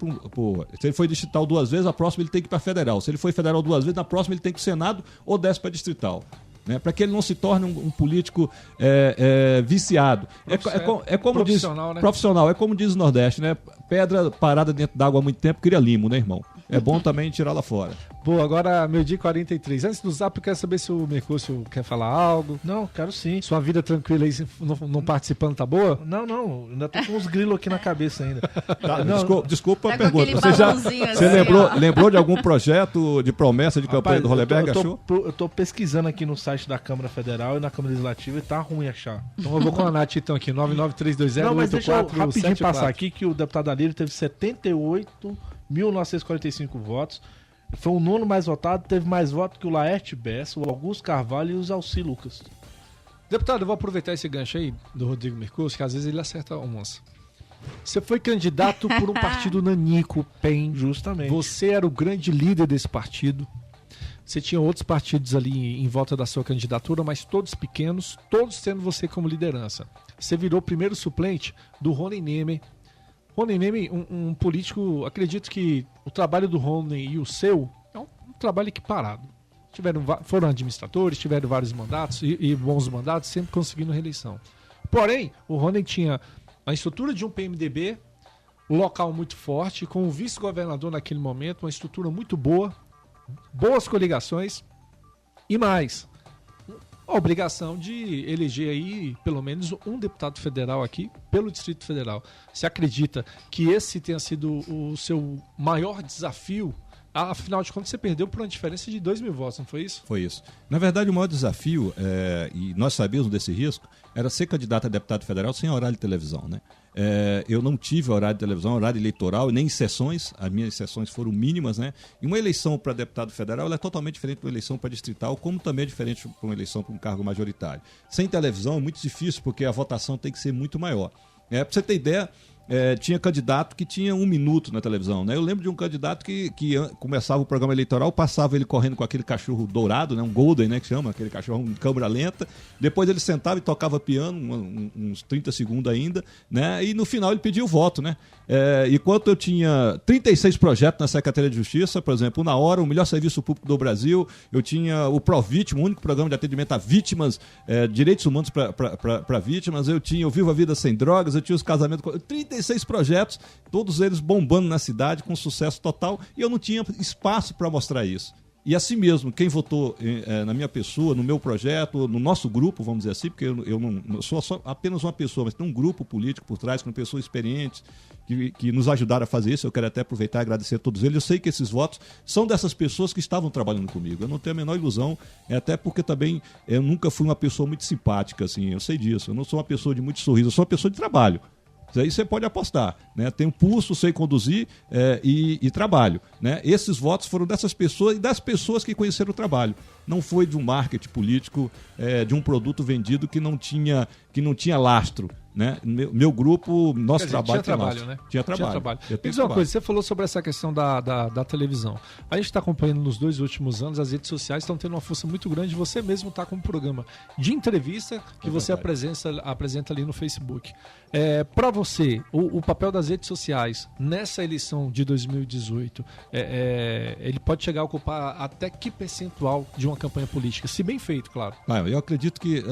se ele foi distrital 2 vezes, a próxima ele tem que ir para federal. Se ele foi federal 2 vezes, na próxima ele tem que ir para o Senado ou desce para distrital. Né, para que ele não se torne um político viciado. É como profissional, diz, né? Profissional, é como diz o Nordeste, né? Pedra parada dentro d'água há muito tempo cria limo, né, irmão? É bom também tirar lá fora. Boa, agora 12h43. Antes do Zap, eu quero saber se o Mercúcio quer falar algo. Não, quero sim. Sua vida tranquila aí, não participando, tá boa? Não, ainda tô com uns grilos aqui na cabeça ainda. Desculpa a pergunta. Você lembrou de algum projeto de promessa de campanha do Hollenberg? Eu tô pesquisando aqui no site da Câmara Federal e na Câmara Legislativa e tá ruim achar. Então eu vou com a Nath então aqui, 993208474. Não, mas deixa eu rapidinho passar aqui que o deputado Alírio teve 78.945 votos. Foi o 9º mais votado, teve mais votos que o Laerte Bessa, o Augusto Carvalho e o Zalci Lucas. Deputado, eu vou aproveitar esse gancho aí do Rodrigo Mercúcio, que às vezes ele acerta umas. Você foi candidato por um partido nanico, PEN. Justamente. Você era o grande líder desse partido. Você tinha outros partidos ali em volta da sua candidatura, mas todos pequenos, todos tendo você como liderança. Você virou o primeiro suplente do Rony Neme. Rony Neme, um político, acredito que o trabalho do Rony e o seu é um trabalho equiparado. Foram administradores, tiveram vários mandatos e bons mandatos, sempre conseguindo reeleição. Porém, o Rony tinha a estrutura de um PMDB, um local muito forte, com o vice-governador naquele momento, uma estrutura muito boa, boas coligações e mais, a obrigação de eleger aí pelo menos um deputado federal aqui pelo Distrito Federal. Você acredita que esse tenha sido o seu maior desafio? Afinal de contas, você perdeu por uma diferença de 2.000 votos, não foi isso? Foi isso. Na verdade, o maior desafio, e nós sabíamos desse risco, era ser candidato a deputado federal sem horário de televisão, né? Eu não tive horário de televisão, horário eleitoral, nem sessões, as minhas sessões foram mínimas, né? E uma eleição para deputado federal ela é totalmente diferente de uma eleição para distrital, como também é diferente de uma eleição para um cargo majoritário. Sem televisão é muito difícil, porque a votação tem que ser muito maior. Para você ter ideia, tinha candidato que tinha 1 minuto na televisão, né? Eu lembro de um candidato que começava o programa eleitoral, passava ele correndo com aquele cachorro dourado, né? Um golden, né? Que chama, aquele cachorro em câmera lenta. Depois ele sentava e tocava piano, uns 30 segundos ainda, né? E no final ele pedia o voto, né? Enquanto eu tinha 36 projetos na Secretaria de Justiça, por exemplo, na hora, o melhor serviço público do Brasil, eu tinha o Provítima, o único programa de atendimento a vítimas, direitos humanos para vítimas, eu tinha o Viva a Vida Sem Drogas, eu tinha os casamentos, 36 projetos, todos eles bombando na cidade, com sucesso total, e eu não tinha espaço para mostrar isso. E assim mesmo, quem votou na minha pessoa, no meu projeto, no nosso grupo, vamos dizer assim, porque eu não sou apenas uma pessoa, mas tem um grupo político por trás, com pessoas experientes, que nos ajudaram a fazer isso. Eu quero até aproveitar e agradecer a todos eles. Eu sei que esses votos são dessas pessoas que estavam trabalhando comigo. Eu não tenho a menor ilusão, até porque também eu nunca fui uma pessoa muito simpática, assim, eu sei disso. Eu não sou uma pessoa de muito sorriso, eu sou uma pessoa de trabalho. Isso aí você pode apostar, né? Tenho pulso, sei conduzir e trabalho, né? Esses votos foram dessas pessoas e das pessoas que conheceram o trabalho. Não foi de um marketing político, de um produto vendido que não tinha lastro, né? Meu grupo, nosso trabalho tinha é trabalho, nosso. né? Tinha trabalho. Me diz uma coisa, você falou sobre essa questão da televisão. A gente está acompanhando nos 2 últimos anos, as redes sociais estão tendo uma força muito grande. Você mesmo está com um programa de entrevista que você apresenta ali no Facebook. Para você, o papel das redes sociais nessa eleição de 2018, ele pode chegar a ocupar até que percentual de uma campanha política? Se bem feito, claro. Eu acredito que,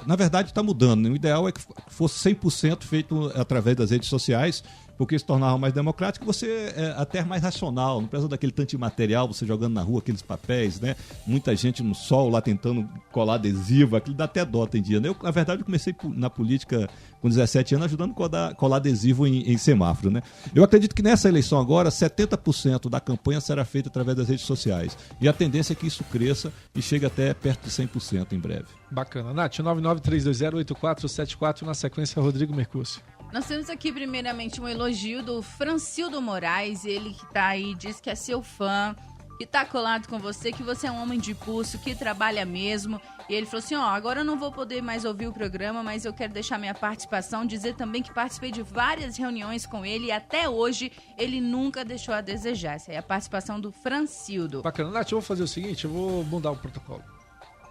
na verdade, está mudando. O ideal é que fosse 100% feito através das redes sociais, porque se tornava mais democrático, você até mais racional, não precisa daquele tanto de material, você jogando na rua aqueles papéis, né? Muita gente no sol lá tentando colar adesivo, aquilo dá até dó tem dia, né? Na verdade, eu comecei na política com 17 anos ajudando a colar adesivo em semáforo, né? Eu acredito que nessa eleição agora, 70% da campanha será feita através das redes sociais. E a tendência é que isso cresça e chegue até perto de 100% em breve. Bacana. Nath, 993208474, na sequência, Rodrigo Mercúcio. Nós temos aqui, primeiramente, um elogio do Francildo Moraes, ele que tá aí, diz que é seu fã, que tá colado com você, que você é um homem de pulso, que trabalha mesmo. E ele falou assim, agora eu não vou poder mais ouvir o programa, mas eu quero deixar minha participação, dizer também que participei de várias reuniões com ele e até hoje ele nunca deixou a desejar. Essa é a participação do Francildo. Bacana. Nath, eu vou fazer o seguinte, eu vou mudar o protocolo.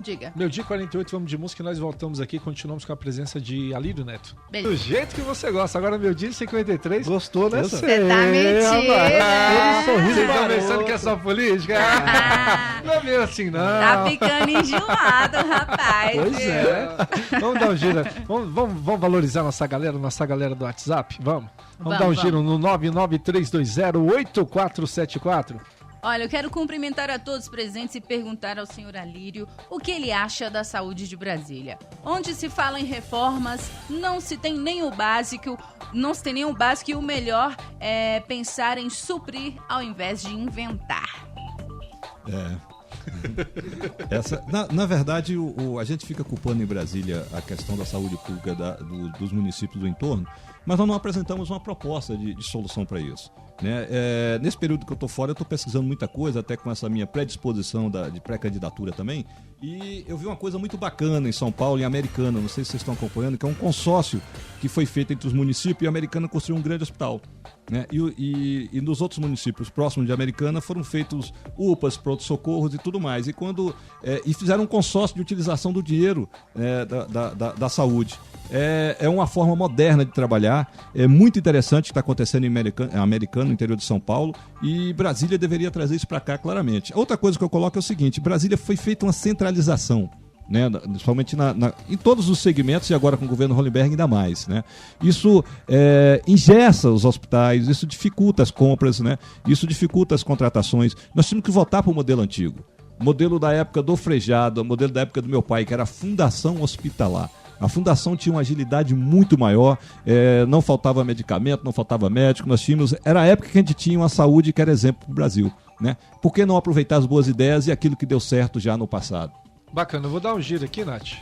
Diga. Meu dia 48, vamos de música e nós voltamos aqui e continuamos com a presença de Alírio Neto. Beleza. Do jeito que você gosta. Agora, meu dia 53. Gostou, né? Você tá mentindo. Vocês estão pensando que é só política? Não é meio assim, não. Tá ficando enjoado, rapaz. Pois é. Vamos dar um giro. Vamos valorizar nossa galera do WhatsApp? Vamos dar um giro no 993208474. Olha, eu quero cumprimentar a todos presentes e perguntar ao senhor Alírio o que ele acha da saúde de Brasília. Onde se fala em reformas, não se tem nem o básico e o melhor é pensar em suprir ao invés de inventar. Na verdade, a gente fica culpando em Brasília a questão da saúde pública dos municípios do entorno, mas nós não apresentamos uma proposta de solução para isso. Né? Nesse período que eu estou fora, eu estou pesquisando muita coisa, até com essa minha predisposição de pré-candidatura também, e eu vi uma coisa muito bacana em São Paulo, em Americana, não sei se vocês estão acompanhando, que é um consórcio que foi feito entre os municípios, e a Americana construiu um grande hospital. Né? E nos outros municípios próximos de Americana foram feitos UPAs, pronto-socorros e tudo mais, e fizeram um consórcio de utilização do dinheiro da saúde. É uma forma moderna de trabalhar, é muito interessante o que está acontecendo em Americana, no interior de São Paulo, e Brasília deveria trazer isso para cá claramente. Outra coisa que eu coloco é o seguinte: Brasília foi feita uma centralização, né, principalmente em todos os segmentos, e agora com o governo Hollenberg ainda mais. Né? Isso engessa os hospitais, isso dificulta as compras, né? Isso dificulta as contratações. Nós tínhamos que voltar para o modelo antigo. Modelo da época do Frejado, modelo da época do meu pai, que era a Fundação Hospitalar. A fundação tinha uma agilidade muito maior, não faltava medicamento, não faltava médico, era a época que a gente tinha uma saúde que era exemplo para o Brasil. Né? Por que não aproveitar as boas ideias e aquilo que deu certo já no passado? Bacana, eu vou dar um giro aqui, Nath.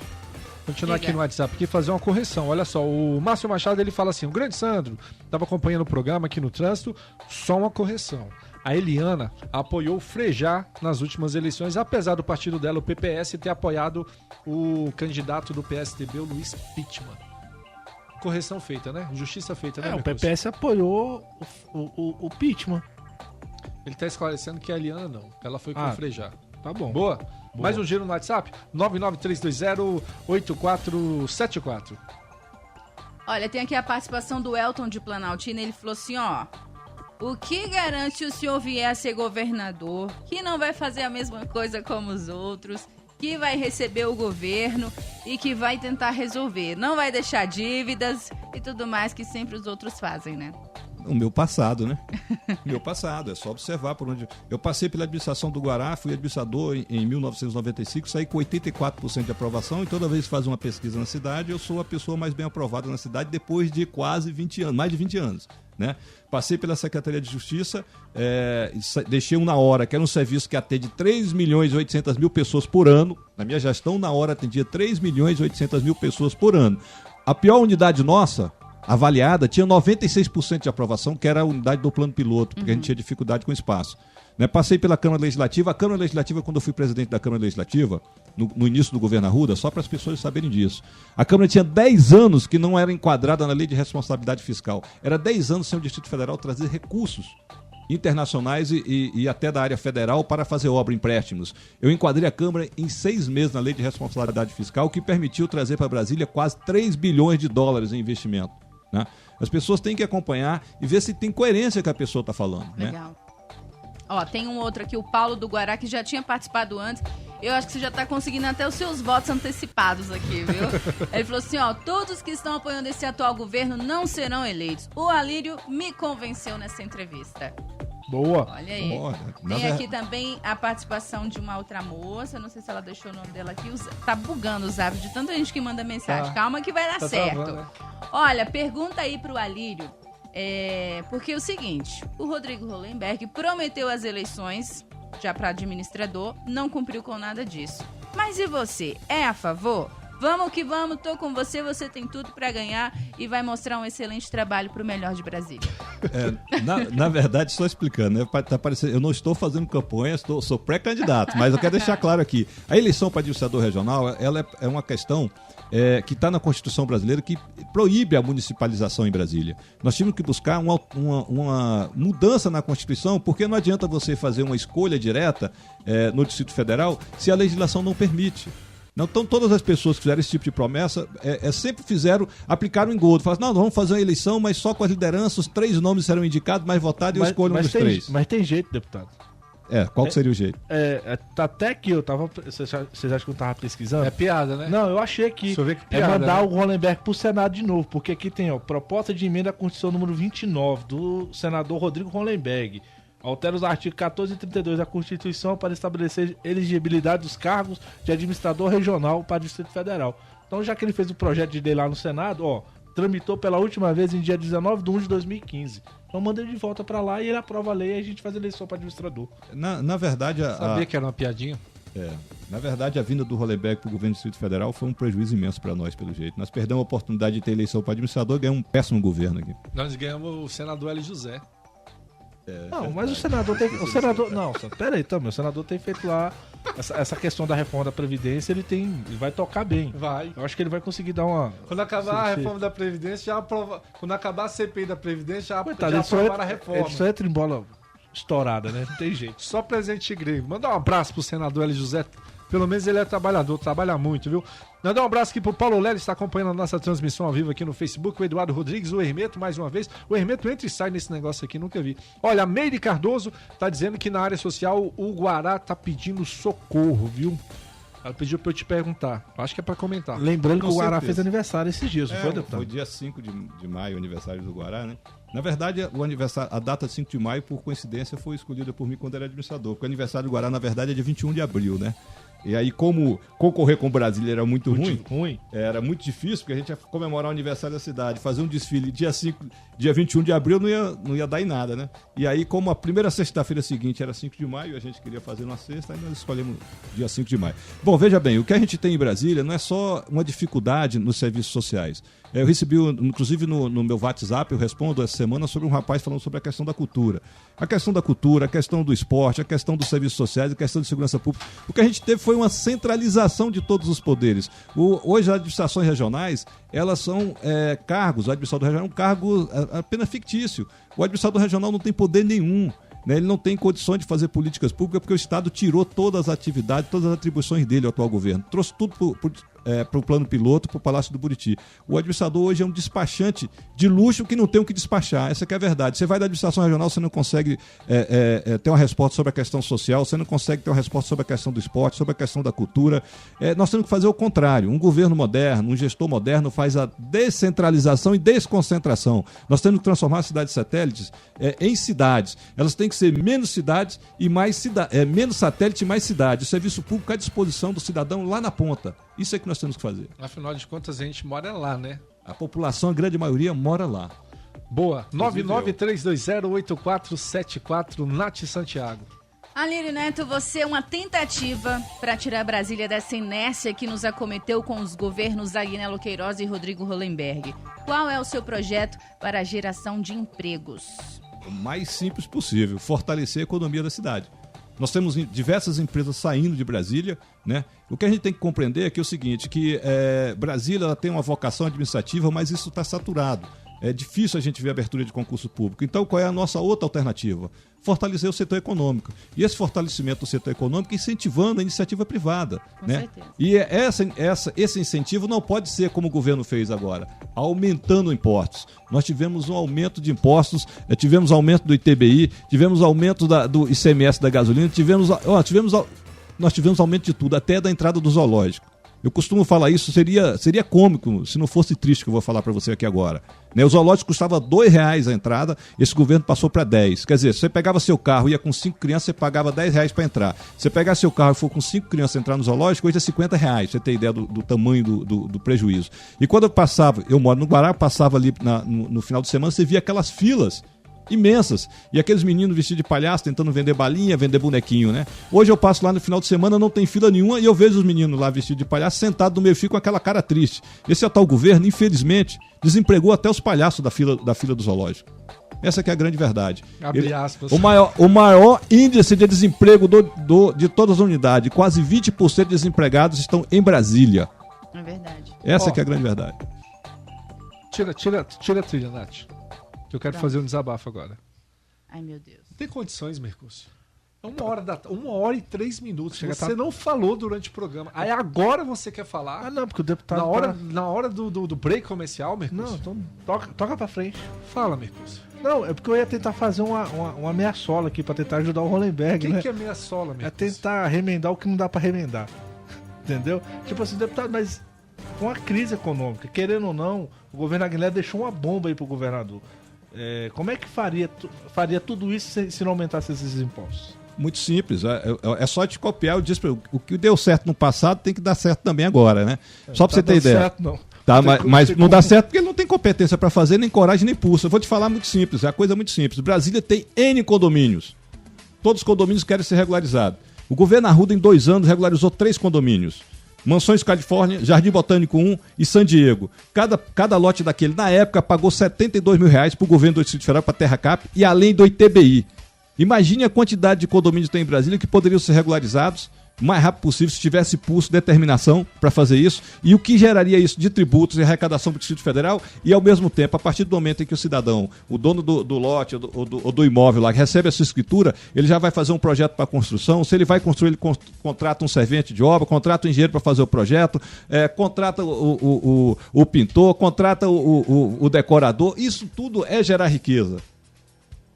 Continuar aqui no WhatsApp aqui e fazer uma correção. Olha só, o Márcio Machado ele fala assim: o grande Sandro estava acompanhando o programa aqui no trânsito, só uma correção. A Eliana apoiou o Frejá nas últimas eleições, apesar do partido dela, o PPS, ter apoiado o candidato do PSDB, o Luiz Pittman. Correção feita, né? Justiça feita, né? O PPS apoiou o Pittman. Ele está esclarecendo que a Eliana não. Ela foi com o Frejá. Tá bom. Boa. Mais um giro no WhatsApp? 993208474. Olha, tem aqui a participação do Elton de Planaltina. Ele falou assim, o que garante o senhor vier a ser governador, que não vai fazer a mesma coisa como os outros, que vai receber o governo e que vai tentar resolver, não vai deixar dívidas e tudo mais que sempre os outros fazem, né? O meu passado, né? Meu passado, é só observar por onde... Eu passei pela administração do Guará, fui administrador em 1995, saí com 84% de aprovação, e toda vez que faz uma pesquisa na cidade, eu sou a pessoa mais bem aprovada na cidade depois de quase 20 anos, mais de 20 anos. Né? Passei pela Secretaria de Justiça, deixei um Na Hora, que era um serviço que atende 3.800.000 pessoas por ano. Na minha gestão, Na Hora atendia 3.800.000 pessoas por ano. A pior unidade nossa, avaliada, tinha 96% de aprovação, que era a unidade do plano piloto, porque a gente tinha dificuldade com espaço. Né? Passei pela Câmara Legislativa. A Câmara Legislativa, quando eu fui presidente da Câmara Legislativa, no início do governo Arruda, só para as pessoas saberem disso. A Câmara tinha 10 anos que não era enquadrada na lei de responsabilidade fiscal. Era 10 anos sem o Distrito Federal trazer recursos internacionais e até da área federal para fazer obra, empréstimos. Eu enquadrei a Câmara em 6 meses na lei de responsabilidade fiscal, que permitiu trazer para Brasília quase 3 bilhões de dólares em investimento. Né? As pessoas têm que acompanhar e ver se tem coerência com a pessoa está falando. Legal. Né? Ó, tem um outro aqui, o Paulo do Guará, que já tinha participado antes. Eu acho que você já tá conseguindo até os seus votos antecipados aqui, viu? Ele falou assim, ó, todos que estão apoiando esse atual governo não serão eleitos. O Alírio me convenceu nessa entrevista. Boa. Olha aí. Tem aqui também a participação de uma outra moça, não sei se ela deixou o nome dela aqui. Tá bugando o zap de tanta gente que manda mensagem. Calma que vai dar certo. Travando, né? Olha, pergunta aí pro Alírio. Porque é o seguinte, o Rodrigo Hollenberg prometeu as eleições, já para administrador, não cumpriu com nada disso. Mas e você, é a favor? Vamos que vamos, tô com você, você tem tudo para ganhar e vai mostrar um excelente trabalho pro melhor de Brasília. Na verdade, só explicando, né? Tá parecendo, eu não estou fazendo campanha, sou pré-candidato, mas eu quero deixar claro aqui, a eleição para administrador regional, ela é uma questão que está na Constituição brasileira, que proíbe a municipalização em Brasília. Nós tínhamos que buscar uma mudança na Constituição, porque não adianta você fazer uma escolha direta no Distrito Federal se a legislação não permite. Então, todas as pessoas que fizeram esse tipo de promessa sempre aplicaram engodo. Falaram, não, vamos fazer uma eleição, mas só com as lideranças, os 3 nomes serão indicados, mais votados e eu escolho um dos 3. Mas tem jeito, deputado. Qual que seria o jeito? Até aqui eu tava. Vocês acham que eu tava pesquisando? É piada, né? Não, eu achei que piada, mandar né? o Hollenberg pro Senado de novo, porque aqui tem, proposta de emenda à Constituição número 29, do senador Rodrigo Hollenberg. Altera os artigos 14 e 32 da Constituição para estabelecer elegibilidade dos cargos de administrador regional para o Distrito Federal. Então, já que ele fez o projeto de lei lá no Senado, tramitou pela última vez em dia 19 de 1 de 2015. Então, manda ele de volta para lá e ele aprova a lei e a gente faz a eleição para administrador. Na verdade... Sabia que era uma piadinha? Na verdade, a vinda do Hollenberg para o governo do Distrito Federal foi um prejuízo imenso para nós, pelo jeito. Nós perdemos a oportunidade de ter eleição para administrador e ganhamos um péssimo governo aqui. Nós ganhamos o senador L. José. Não, mas o senador tem. O senador. Não, pera aí, o senador tem feito lá. Essa questão da reforma da Previdência, ele vai tocar bem. Vai. Eu acho que ele vai conseguir dar uma. Quando acabar a reforma da Previdência, já aprova. Quando acabar a CPI da Previdência, já aprovaram a reforma. Ele só entra em bola estourada, né? Não tem jeito. Só presente grego. Manda um abraço pro senador L. José. Pelo menos ele é trabalhador, trabalha muito, viu? Mandar um abraço aqui pro Paulo Lely, está acompanhando a nossa transmissão ao vivo aqui no Facebook, o Eduardo Rodrigues, o Hermeto, mais uma vez. O Hermeto entra e sai nesse negócio aqui, nunca vi. Olha, a Meire Cardoso tá dizendo que na área social o Guará tá pedindo socorro, viu? Ela pediu pra eu te perguntar. Acho que é pra comentar. Lembrando que o Guará fez aniversário esses dias, não foi, deputado? Foi dia 5 de maio, o aniversário do Guará, né? Na verdade, a data de 5 de maio, por coincidência, foi escolhida por mim quando era administrador. Porque o aniversário do Guará, na verdade, é dia 21 de abril, né? E aí, como concorrer com Brasília era muito ruim, era muito difícil, porque a gente ia comemorar o aniversário da cidade, fazer um desfile dia 21 de abril não ia dar em nada, né? E aí, como a primeira sexta-feira seguinte era 5 de maio, a gente queria fazer numa sexta, aí nós escolhemos dia 5 de maio. Bom, veja bem, o que a gente tem em Brasília não é só uma dificuldade nos serviços sociais. Eu recebi, inclusive no meu WhatsApp, eu respondo essa semana sobre um rapaz falando sobre a questão da cultura. A questão da cultura, a questão do esporte, a questão dos serviços sociais, a questão de segurança pública. O que a gente teve foi uma centralização de todos os poderes. Hoje as administrações regionais, elas são cargos, o administrador regional é um cargo apenas fictício. O administrador regional não tem poder nenhum. Ele não tem condições de fazer políticas públicas porque o Estado tirou todas as atividades, todas as atribuições dele ao atual governo. Trouxe tudo para o plano piloto, para o Palácio do Buriti. O administrador hoje é um despachante de luxo que não tem o que despachar. Essa que é a verdade. Você vai da administração regional, você não consegue ter uma resposta sobre a questão social, você não consegue ter uma resposta sobre a questão do esporte, sobre a questão da cultura. Nós temos que fazer o contrário. Um governo moderno, um gestor moderno faz a descentralização e desconcentração. Nós temos que transformar as cidades satélites em cidades. Elas têm que ser menos cidades e mais menos satélite e mais cidades. O serviço público à disposição do cidadão lá na ponta. Isso é que nós temos que fazer. Afinal de contas, a gente mora lá, né? A população, a grande maioria, mora lá. Boa. 993208474, Nath Santiago. Alírio Neto, você é uma tentativa para tirar Brasília dessa inércia que nos acometeu com os governos Agnello Queiroz e Rodrigo Hollenberg. Qual é o seu projeto para a geração de empregos? O mais simples possível, fortalecer a economia da cidade. Nós temos diversas empresas saindo de Brasília, né? O que a gente tem que compreender é que é o seguinte, que Brasília ela tem uma vocação administrativa, mas isso está saturado. É difícil a gente ver abertura de concurso público. Então, qual é a nossa outra alternativa? Fortalecer o setor econômico. E esse fortalecimento do setor econômico incentivando a iniciativa privada. Com né? certeza. E esse incentivo não pode ser como o governo fez agora, aumentando impostos. Nós tivemos um aumento de impostos, tivemos aumento do ITBI, tivemos aumento do ICMS da gasolina, nós tivemos aumento de tudo, até da entrada do zoológico. Eu costumo falar isso, seria cômico se não fosse triste que eu vou falar para você aqui agora. Né? O zoológico custava R$2 a entrada, esse governo passou para 10. Quer dizer, se você pegava seu carro e ia com 5 crianças, você pagava R$10 para entrar. Se você pegar seu carro e for com 5 crianças entrar no zoológico, hoje é R$50, você tem ideia do tamanho do prejuízo. E quando eu moro no Guará, passava ali no final de semana, você via aquelas filas imensas. E aqueles meninos vestidos de palhaço tentando vender balinha, vender bonequinho, né? Hoje eu passo lá no final de semana, não tem fila nenhuma, e eu vejo os meninos lá vestidos de palhaço sentados no meio fio com aquela cara triste. Esse atual governo, infelizmente, desempregou até os palhaços da fila do zoológico. Essa que é a grande verdade. Abre aspas. O maior índice de desemprego de todas as unidades, quase 20% de desempregados estão em Brasília. É verdade. Essa que é a grande verdade. Tira a trilha, Nath. Que eu quero fazer um desabafo agora. Ai, meu Deus. Tem condições, Mercúcio? É 1 hora e 3 minutos. Você não falou durante o programa. Aí agora você quer falar. Ah, não, porque o deputado. Na hora do break comercial, Mercúcio? Não, então toca pra frente. Fala, Mercúcio. Não, é porque eu ia tentar fazer uma meia-sola aqui pra tentar ajudar o Hollenberg, né? O que é meia-sola, Mercúcio? É tentar remendar o que não dá pra remendar. Entendeu? Tipo assim, deputado, mas com a crise econômica, querendo ou não, o governo Aguilera deixou uma bomba aí pro governador. Como é que faria tudo isso se não aumentasse esses impostos? Muito simples, é só te copiar o que deu certo no passado tem que dar certo também agora, né? Só para você ter ideia. Certo, não. Tá, mas não dá certo porque ele não tem competência para fazer, nem coragem, nem pulso. Eu vou te falar muito simples, é uma coisa muito simples. Brasília tem N condomínios. Todos os condomínios querem ser regularizados. O governo Arruda, em 2 anos, regularizou 3 condomínios. Mansões Califórnia, Jardim Botânico 1 e San Diego. Cada lote daquele, na época, pagou R$72 mil para o governo do Distrito Federal, para a Terra Cap, e além do ITBI. Imagine a quantidade de condomínios que tem em Brasília que poderiam ser regularizados o mais rápido possível, se tivesse pulso, determinação para fazer isso, e o que geraria isso de tributos e arrecadação para o Distrito Federal, e ao mesmo tempo, a partir do momento em que o cidadão, o dono do lote ou do imóvel lá, recebe a sua escritura, ele já vai fazer um projeto para construção, se ele vai construir, ele contrata um servente de obra, contrata um engenheiro para fazer o projeto, contrata o pintor, contrata o decorador, isso tudo é gerar riqueza.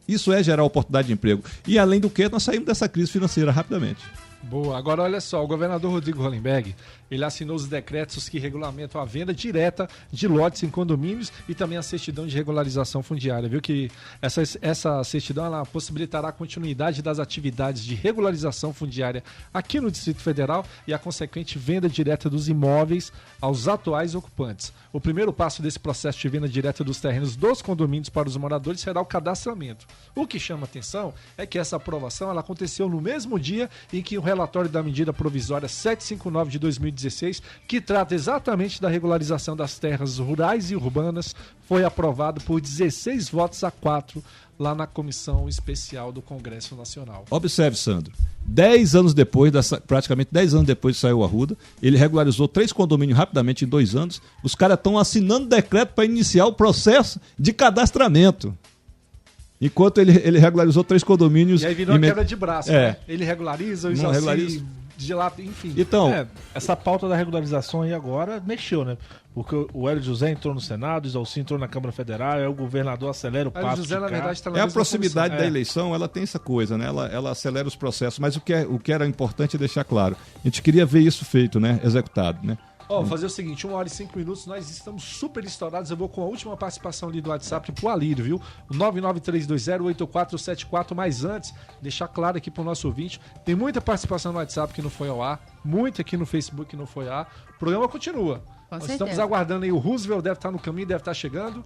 Isso é gerar oportunidade de emprego. E além do que, nós saímos dessa crise financeira rapidamente. Boa. Agora, olha só, o governador Rodrigo Hollenberg, ele assinou os decretos que regulamentam a venda direta de lotes em condomínios e também a certidão de regularização fundiária, viu? Que essa certidão ela possibilitará a continuidade das atividades de regularização fundiária aqui no Distrito Federal e a consequente venda direta dos imóveis aos atuais ocupantes. O primeiro passo desse processo de venda direta dos terrenos dos condomínios para os moradores será o cadastramento. O que chama atenção é que essa aprovação ela aconteceu no mesmo dia em que o relatório da medida provisória 759 de 2016, que trata exatamente da regularização das terras rurais e urbanas, foi aprovado por 16 votos a 4 lá na Comissão Especial do Congresso Nacional. Observe, Sandro, praticamente 10 anos depois que saiu o Arruda, ele regularizou 3 condomínios rapidamente em 2 anos, os caras estão assinando decreto para iniciar o processo de cadastramento. Enquanto ele regularizou 3 condomínios... E aí virou uma quebra de braço, né? Ele regulariza, o Isalci dilata, enfim. Então, essa pauta da regularização aí agora mexeu, né? Porque o Hélio José entrou no Senado, o Isalci entrou na Câmara Federal, aí o governador acelera o passo. Hélio José, na verdade, está na a proximidade da eleição, ela tem essa coisa, né? Ela acelera os processos, mas o que era importante é deixar claro. A gente queria ver isso feito, né? Executado, né? Vou fazer o seguinte, 1 hora e 5 minutos, nós estamos super estourados, eu vou com a última participação ali do WhatsApp pro Alírio, viu? O 993208474, mas antes, deixar claro aqui pro nosso ouvinte, tem muita participação no WhatsApp que não foi ao ar, muita aqui no Facebook que não foi ao ar, o programa continua. Nós estamos aguardando aí, o Roosevelt deve estar no caminho, deve estar chegando,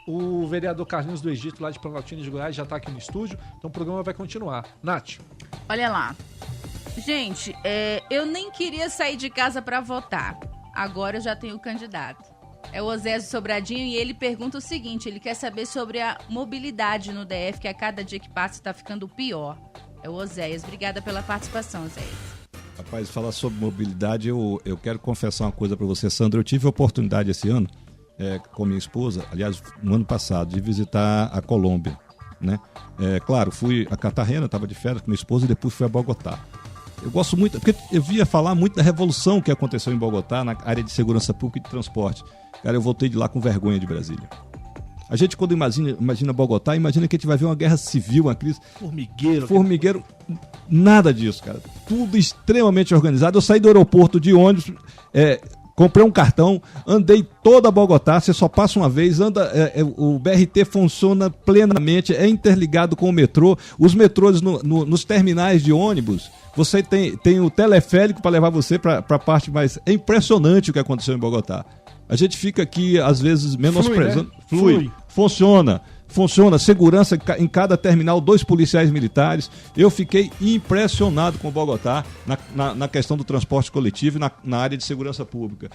o vereador Carlinhos do Egito, lá de Planaltina de Goiás, já está aqui no estúdio, então o programa vai continuar. Nath. Olha lá. Gente, eu nem queria sair de casa para votar. Agora eu já tenho o candidato. É o Osésio Sobradinho e ele pergunta o seguinte, ele quer saber sobre a mobilidade no DF, que a cada dia que passa está ficando pior. É o Oséias. Obrigada pela participação, Oséias. Rapaz, falar sobre mobilidade, eu quero confessar uma coisa para você, Sandra. Eu tive a oportunidade esse ano, com minha esposa, aliás, no ano passado, de visitar a Colômbia, né? Claro, fui a Cartagena, estava de férias com minha esposa e depois fui a Bogotá. Eu gosto muito, porque eu via falar muito da revolução que aconteceu em Bogotá, na área de segurança pública e de transporte. Cara, eu voltei de lá com vergonha de Brasília. A gente, quando imagina Bogotá, imagina que a gente vai ver uma guerra civil, uma crise. Formigueiro, nada disso, cara. Tudo extremamente organizado. Eu saí do aeroporto de ônibus, comprei um cartão, andei toda Bogotá, você só passa uma vez, o BRT funciona plenamente, é interligado com o metrô. Os metrôs nos terminais de ônibus, você tem o teleférico para levar você para a parte mais... É impressionante o que aconteceu em Bogotá. A gente fica aqui, às vezes, menosprezando. Flui. Funciona. Segurança em cada terminal, 2 policiais militares. Eu fiquei impressionado com Bogotá na questão do transporte coletivo e na área de segurança pública.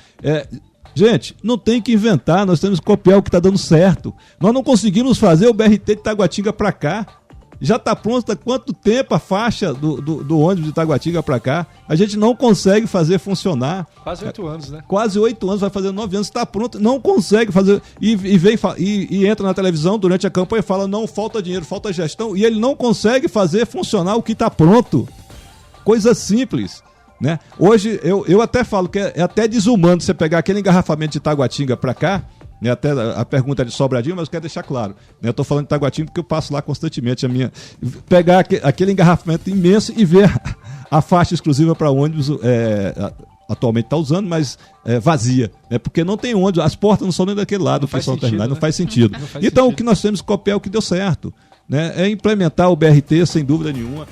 Gente, não tem que inventar, nós temos que copiar o que está dando certo. Nós não conseguimos fazer o BRT de Taguatinga para cá. Já está pronto há quanto tempo a faixa do ônibus de Taguatinga para cá? A gente não consegue fazer funcionar. Quase 8 anos, né? Quase 8 anos, vai fazer 9 anos, está pronto, não consegue fazer. E entra na televisão durante a campanha e fala: não, falta dinheiro, falta gestão. E ele não consegue fazer funcionar o que está pronto. Coisa simples, né? Hoje, eu até falo que é até desumano você pegar aquele engarrafamento de Taguatinga para cá. Até a pergunta é de Sobradinho, mas eu quero deixar claro. Eu estou falando de Taguatinga porque eu passo lá constantemente. Pegar aquele engarrafamento imenso e ver a faixa exclusiva para ônibus, atualmente está usando, mas vazia. Porque não tem ônibus, as portas não são nem daquele lado, não faz sentido. Então, o que nós temos que copiar é o que deu certo. Né? É implementar o BRT, sem dúvida nenhuma,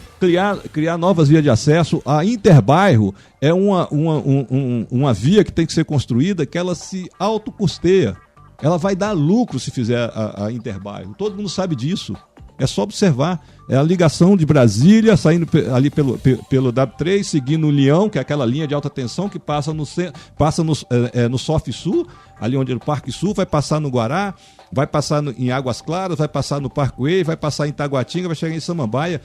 criar novas vias de acesso. A Interbairro é uma via que tem que ser construída que ela se autocusteia. Ela vai dar lucro se fizer a Interbairro. Todo mundo sabe disso. É só observar. É a ligação de Brasília, saindo ali pelo W3, seguindo o Leão, que é aquela linha de alta tensão que passa no Sof Sul, ali onde é o Parque Sul, vai passar no Guará, vai passar em Águas Claras, vai passar no Parkway, vai passar em Taguatinga, vai chegar em Samambaia.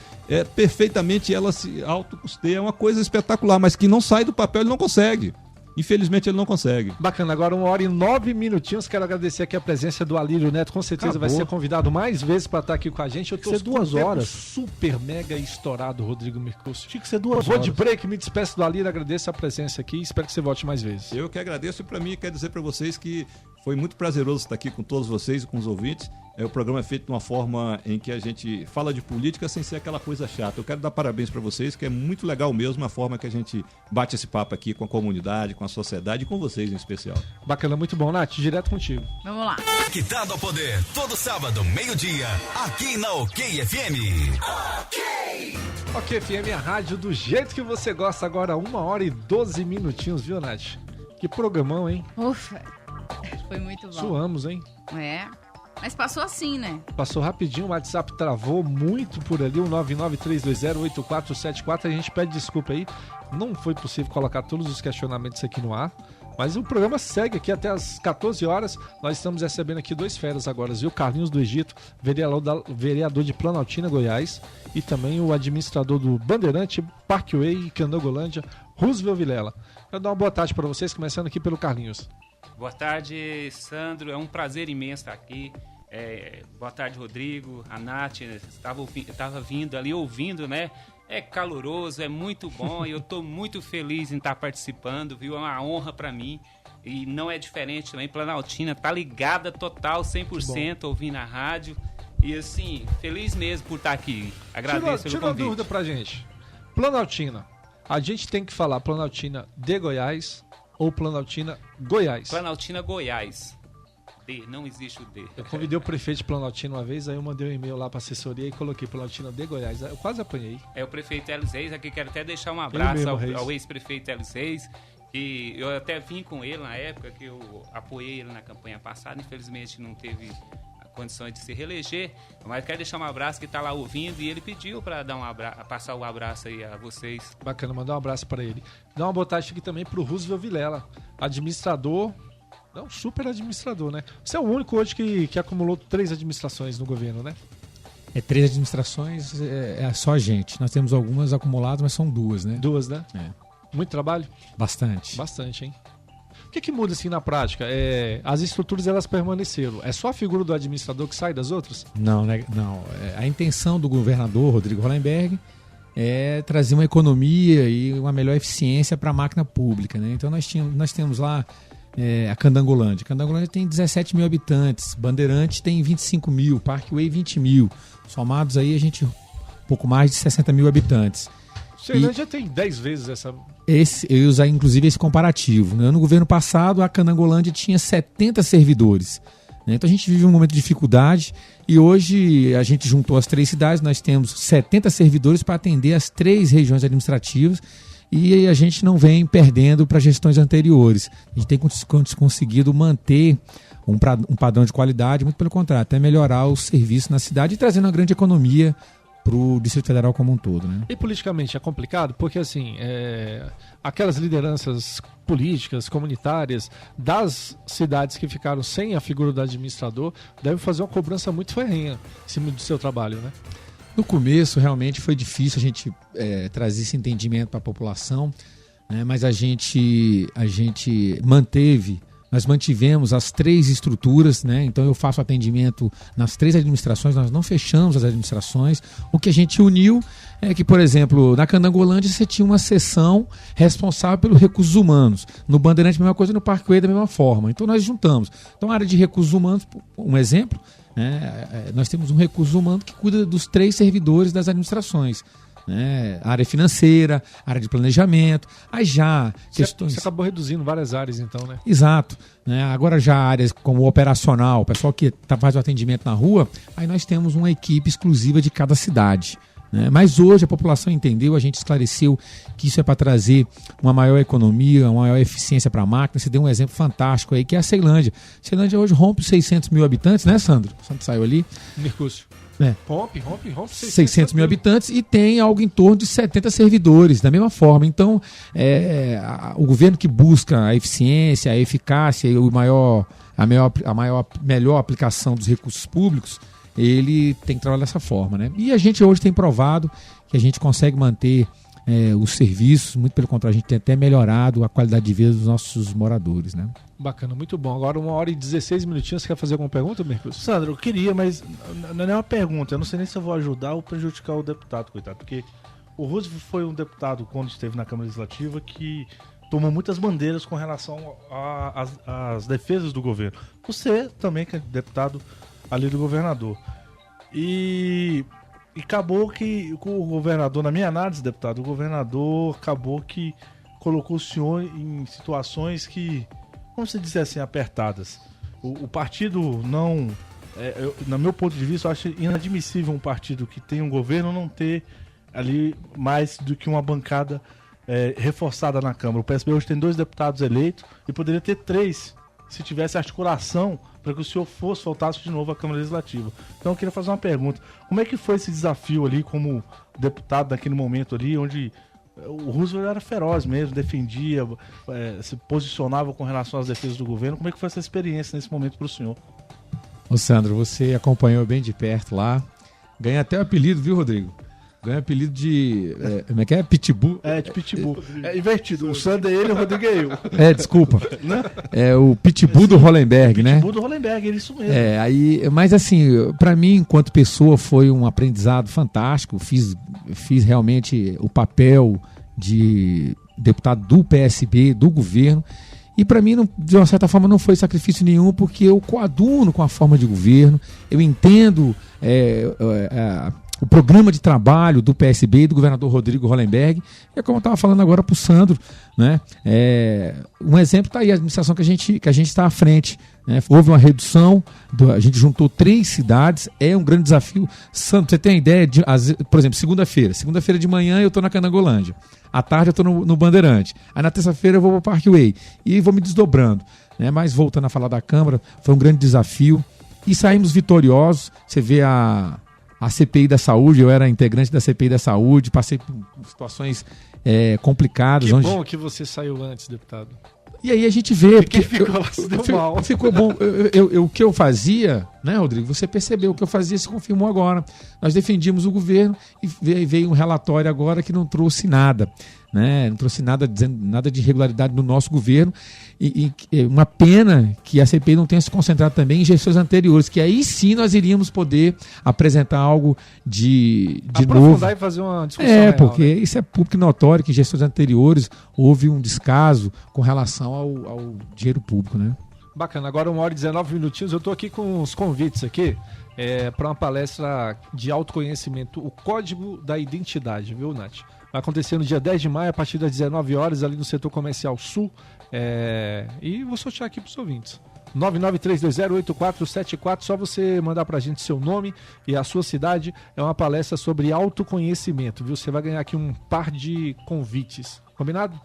Perfeitamente ela se autocusteia. É uma coisa espetacular, mas que não sai do papel, ele não consegue. Infelizmente ele não consegue. Bacana, agora 1h09. Quero agradecer aqui a presença do Alírio Neto. Com certeza vai ser convidado mais vezes para estar aqui com a gente. Eu tô com 2 horas. Super mega estourado, Rodrigo Mercúcio. Tinha que ser 2 horas. Vou de break, me despeço do Alírio, agradeço a presença aqui e espero que você volte mais vezes. Eu que agradeço, e para mim quero dizer para vocês que foi muito prazeroso estar aqui com todos vocês e com os ouvintes. O programa é feito de uma forma em que a gente fala de política sem ser aquela coisa chata. Eu quero dar parabéns para vocês, que é muito legal mesmo a forma que a gente bate esse papo aqui com a comunidade, com a sociedade e com vocês em especial. Bacana, muito bom, Nath. Direto contigo. Vamos lá. Conectado ao Poder, todo sábado, meio-dia, aqui na OK FM. OK FM, a rádio do jeito que você gosta. Agora 1h12, viu, Nath? Que programão, hein? Ufa, foi muito bom. Suamos, hein? Mas passou assim, né? Passou rapidinho, o WhatsApp travou muito por ali, o 993208474. A gente pede desculpa aí, não foi possível colocar todos os questionamentos aqui no ar, mas o programa segue aqui até as 14 horas. Nós estamos recebendo aqui 2 feras agora, viu? Carlinhos do Egito, vereador de Planaltina, Goiás, e também o administrador do Bandeirante, Parkway, Candangolândia, Roosevelt Vilela. Quero dar uma boa tarde para vocês, começando aqui pelo Carlinhos. Boa tarde, Sandro. É um prazer imenso estar aqui. Boa tarde, Rodrigo, a Nath. Estava vindo ali, ouvindo, né? É caloroso, é muito bom e eu estou muito feliz em estar participando, viu? É uma honra para mim e não é diferente também. Planaltina tá ligada total, 100%, ouvindo a rádio e assim, feliz mesmo por estar aqui. Agradeço pelo convite. Tira uma dúvida pra gente. Planaltina, a gente tem que falar Planaltina de Goiás ou Planaltina Goiás? Planaltina Goiás. D, não existe o D. Eu convidei o prefeito de Planaltina uma vez, aí eu mandei um e-mail lá pra assessoria e coloquei Planaltina de Goiás. Eu quase apanhei. É o prefeito Elis Reis, aqui quero até deixar um abraço ao ex-prefeito Elis Reis, que eu até vim com ele na época, que eu apoiei ele na campanha passada, infelizmente não teve condições de se reeleger, mas quero deixar um abraço que está lá ouvindo e ele pediu para passar o abraço aí a vocês. Bacana, mandar um abraço para ele. Dá uma boa tarde aqui também para o Roosevelt Vilela, administrador, não, super administrador, né? Você é o único hoje que acumulou 3 administrações no governo, né? 3 administrações, é só a gente. Nós temos algumas acumuladas, mas são 2, né? 2, né? Muito trabalho? Bastante. Bastante, hein? O que muda assim na prática? As estruturas elas permaneceram. É só a figura do administrador que sai das outras? Não, né? Não. A intenção do governador Rodrigo Hollenberg é trazer uma economia e uma melhor eficiência para a máquina pública, né? Então nós temos lá a Candangolândia. Candangolândia tem 17 mil habitantes, Bandeirante tem 25 mil, Parkway 20 mil. Somados aí a gente um pouco mais de 60 mil habitantes. Ceilândia tem 10 vezes essa... Eu ia usar inclusive esse comparativo, né? No governo passado, a Candangolândia tinha 70 servidores. Né? Então a gente vive um momento de dificuldade e hoje a gente juntou as 3 cidades, nós temos 70 servidores para atender as 3 regiões administrativas e a gente não vem perdendo para gestões anteriores. A gente tem conseguido manter um padrão de qualidade, muito pelo contrário, até melhorar o serviço na cidade e trazendo uma grande economia para o Distrito Federal como um todo, né? E politicamente é complicado porque assim, aquelas lideranças políticas, comunitárias das cidades que ficaram sem a figura do administrador devem fazer uma cobrança muito ferrenha em cima do seu trabalho, né? No começo realmente foi difícil a gente trazer esse entendimento para a população, né? Mas a gente nós mantivemos as 3 estruturas, né? Então eu faço atendimento nas 3 administrações, nós não fechamos as administrações. O que a gente uniu é que, por exemplo, na Candangolândia você tinha uma seção responsável pelos recursos humanos. No Bandeirante a mesma coisa, no Parkway da mesma forma. Então nós juntamos. Então a área de recursos humanos, um exemplo, né? Nós temos um recurso humano que cuida dos 3 servidores das administrações. Né? Área financeira, área de planejamento, aí já questões... Você acabou reduzindo várias áreas então, né? Exato, né? Agora já áreas como o operacional, o pessoal que faz o atendimento na rua, aí nós temos uma equipe exclusiva de cada cidade, né? Mas hoje a população entendeu, a gente esclareceu que isso é para trazer uma maior economia, uma maior eficiência para a máquina. Você deu um exemplo fantástico aí, que é a Ceilândia. Ceilândia hoje rompe os 600 mil habitantes, né, Sandro? O Sandro saiu ali. Mercúcio. Rompe 600 mil habitantes e tem algo em torno de 70 servidores, da mesma forma. Então, o governo que busca a eficiência, a eficácia e a melhor aplicação dos recursos públicos, ele tem que trabalhar dessa forma, né? E a gente hoje tem provado que a gente consegue manter os serviços, muito pelo contrário, a gente tem até melhorado a qualidade de vida dos nossos moradores, né? Bacana, muito bom. Agora 1h16, você quer fazer alguma pergunta, Mercúcio? Sandro, eu queria, mas não é uma pergunta. Eu não sei nem se eu vou ajudar ou prejudicar o deputado, coitado. Porque o Roosevelt foi um deputado, quando esteve na Câmara Legislativa, que tomou muitas bandeiras com relação às defesas do governo. Você também, que é deputado ali do governador. E acabou que o governador, na minha análise, deputado, o governador acabou que colocou o senhor em situações que, vamos dizer assim, apertadas. O partido não... no meu ponto de vista, eu acho inadmissível um partido que tem um governo não ter ali mais do que uma bancada reforçada na Câmara. O PSB hoje tem 2 deputados eleitos e poderia ter 3 se tivesse articulação para que o senhor voltasse de novo à Câmara Legislativa. Então eu queria fazer uma pergunta. Como é que foi esse desafio ali como deputado naquele momento ali, onde o Roosevelt era feroz mesmo, defendia, se posicionava com relação às defesas do governo? Como é que foi essa experiência nesse momento para o senhor? Ô Sandro, você acompanhou bem de perto lá. Ganha até o apelido, viu, Rodrigo? Ganha apelido de... como é que é? Pitbull? De Pitbull. É invertido. O Sandro é ele, o Rodrigo é eu. Desculpa. É o Pitbull do Hollenberg, né? Pitbull do Hollenberg, é isso mesmo. Mas assim, para mim, enquanto pessoa, foi um aprendizado fantástico. Fiz realmente o papel de deputado do PSB, do governo. E para mim, de uma certa forma, não foi sacrifício nenhum, porque eu coaduno com a forma de governo, eu entendo o programa de trabalho do PSB e do governador Rodrigo Hollenberg. É como eu estava falando agora para o Sandro, né? Um exemplo está aí, a administração que a gente está à frente, né? Houve uma redução, a gente juntou 3 cidades, é um grande desafio. Sandro, você tem a ideia de, por exemplo, segunda-feira de manhã eu estou na Candangolândia, à tarde eu estou no Bandeirante, aí na terça-feira eu vou para o Parkway e vou me desdobrando, né? Mas voltando a falar da Câmara, foi um grande desafio e saímos vitoriosos. Você vê a CPI da Saúde, eu era integrante da CPI da Saúde, passei por situações complicadas. Que bom que você saiu antes, deputado. E aí a gente vê... Quem ficou lá se deu mal. Ficou bom. O que eu fazia, né, Rodrigo? Você percebeu o que eu fazia, se confirmou agora. Nós defendíamos o governo e veio um relatório agora que não trouxe nada, né? Não trouxe nada dizendo nada de irregularidade no nosso governo e uma pena que a CPI não tenha se concentrado também em gestões anteriores, que aí sim nós iríamos poder apresentar algo de novo. E fazer uma discussão real, porque né? isso é público e notório que em gestões anteriores houve um descaso com relação ao dinheiro público, né? Bacana, agora 1h19. Eu estou aqui com os convites aqui para uma palestra de autoconhecimento, o Código da Identidade, viu, Nath? Vai acontecer no dia 10 de maio, a partir das 19 horas, ali no setor comercial sul. E vou sortear aqui para os ouvintes. 993208474, só você mandar pra gente seu nome e a sua cidade. É uma palestra sobre autoconhecimento, viu? Você vai ganhar aqui um par de convites. Combinado?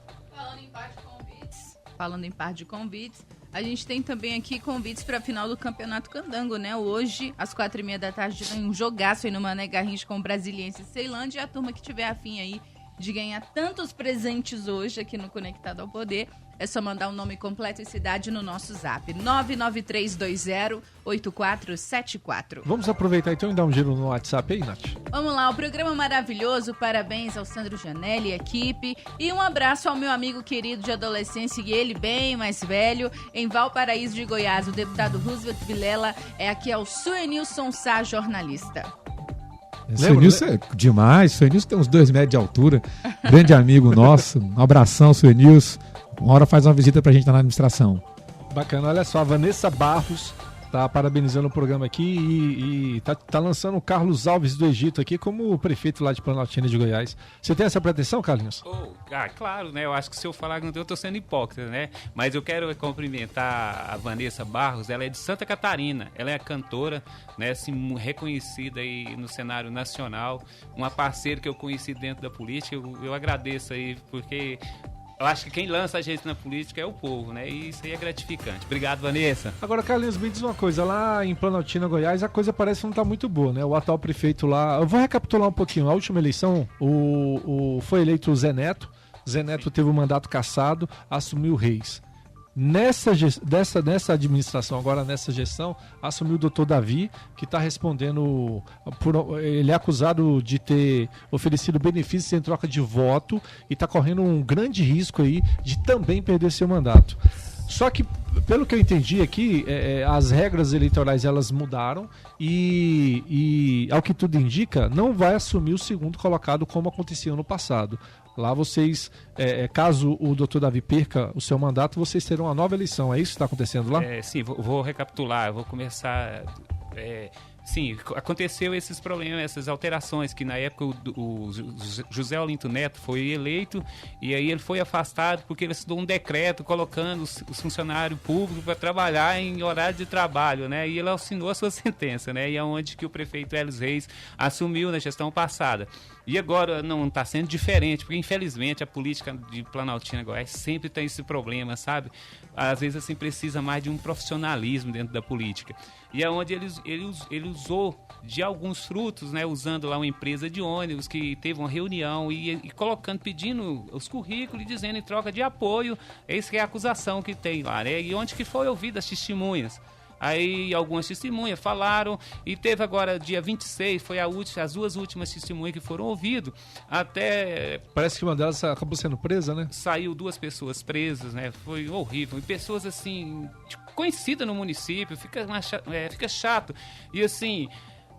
Falando em par de convites, a gente tem também aqui convites para a final do Campeonato Candango, né? Hoje, às 4h30 da tarde, tem um jogaço aí no Mané Garrincha com o Brasiliense e Ceilândia. E a turma que tiver afim aí de ganhar tantos presentes hoje aqui no Conectado ao Poder, é só mandar o nome completo e cidade no nosso zap, 993208474. Vamos aproveitar então e dar um giro no WhatsApp aí, Nath? Vamos lá, o programa maravilhoso, parabéns ao Sandro Janelli e equipe, e um abraço ao meu amigo querido de adolescência, e ele bem mais velho, em Valparaíso de Goiás, o deputado Roosevelt Vilela, aqui é o Suenilson Sá, jornalista. Suenilson é demais, Suenilson tem uns 2 metros de altura, grande amigo nosso, um abração, Suenilson. Uma hora faz uma visita pra gente na administração. Bacana, olha só, a Vanessa Barros tá parabenizando o programa aqui e tá lançando o Carlos Alves do Egito aqui como prefeito lá de Planaltina de Goiás. Você tem essa pretensão, Carlinhos? Claro, né? Eu acho que se eu falar que não tem, eu tô sendo hipócrita, né? Mas eu quero cumprimentar a Vanessa Barros, ela é de Santa Catarina, ela é cantora, né? Assim, reconhecida aí no cenário nacional, uma parceira que eu conheci dentro da política, eu agradeço aí, porque eu acho que quem lança a gente na política é o povo, né? E isso aí é gratificante. Obrigado, Vanessa. Agora, Carlinhos, me diz uma coisa. Lá em Planaltina, Goiás, a coisa parece que não tá muito boa, né? O atual prefeito lá... Eu vou recapitular um pouquinho. A última eleição, foi eleito o Zé Neto. Zé Neto teve o mandato cassado, assumiu o Reis. Nessa administração, agora nessa gestão, assumiu o doutor Davi, que está respondendo ele é acusado de ter oferecido benefícios em troca de voto e está correndo um grande risco aí de também perder seu mandato. Só que, pelo que eu entendi aqui, as regras eleitorais elas mudaram e, ao que tudo indica, não vai assumir o segundo colocado como acontecia no passado. Lá vocês, caso o doutor Davi perca o seu mandato, vocês terão uma nova eleição. É isso que está acontecendo lá? Sim, vou recapitular, vou começar... Sim, aconteceu esses problemas, essas alterações, que na época o José Olinto Neto foi eleito e aí ele foi afastado porque ele assinou um decreto colocando os funcionários públicos para trabalhar em horário de trabalho, né? E ele assinou a sua sentença, né? E é onde que o prefeito Hélio Reis assumiu na gestão passada. E agora não está sendo diferente, porque infelizmente a política de Planaltina Goiás sempre tem esse problema, sabe? Às vezes assim precisa mais de um profissionalismo dentro da política. E é onde ele usou de alguns frutos, né? Usando lá uma empresa de ônibus que teve uma reunião e pedindo os currículos e dizendo em troca de apoio, essa é a acusação que tem lá, né? E onde que foi ouvidas as testemunhas. Aí algumas testemunhas falaram e teve agora dia 26, foi as 2 últimas testemunhas que foram ouvidas. Até... Parece que uma delas acabou sendo presa, né? Saiu 2 pessoas presas, né? Foi horrível. E pessoas assim, conhecidas no município, fica chato. E assim...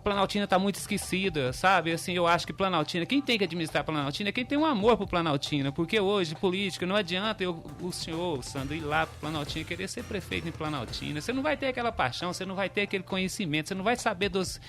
Planaltina está muito esquecida, sabe? Assim, eu acho que Planaltina, quem tem que administrar Planaltina é quem tem um amor por Planaltina, porque hoje, política, não adianta o senhor, Sandro, ir lá para Planaltina, querer ser prefeito em Planaltina. Você não vai ter aquela paixão, você não vai ter aquele conhecimento, você não vai saber os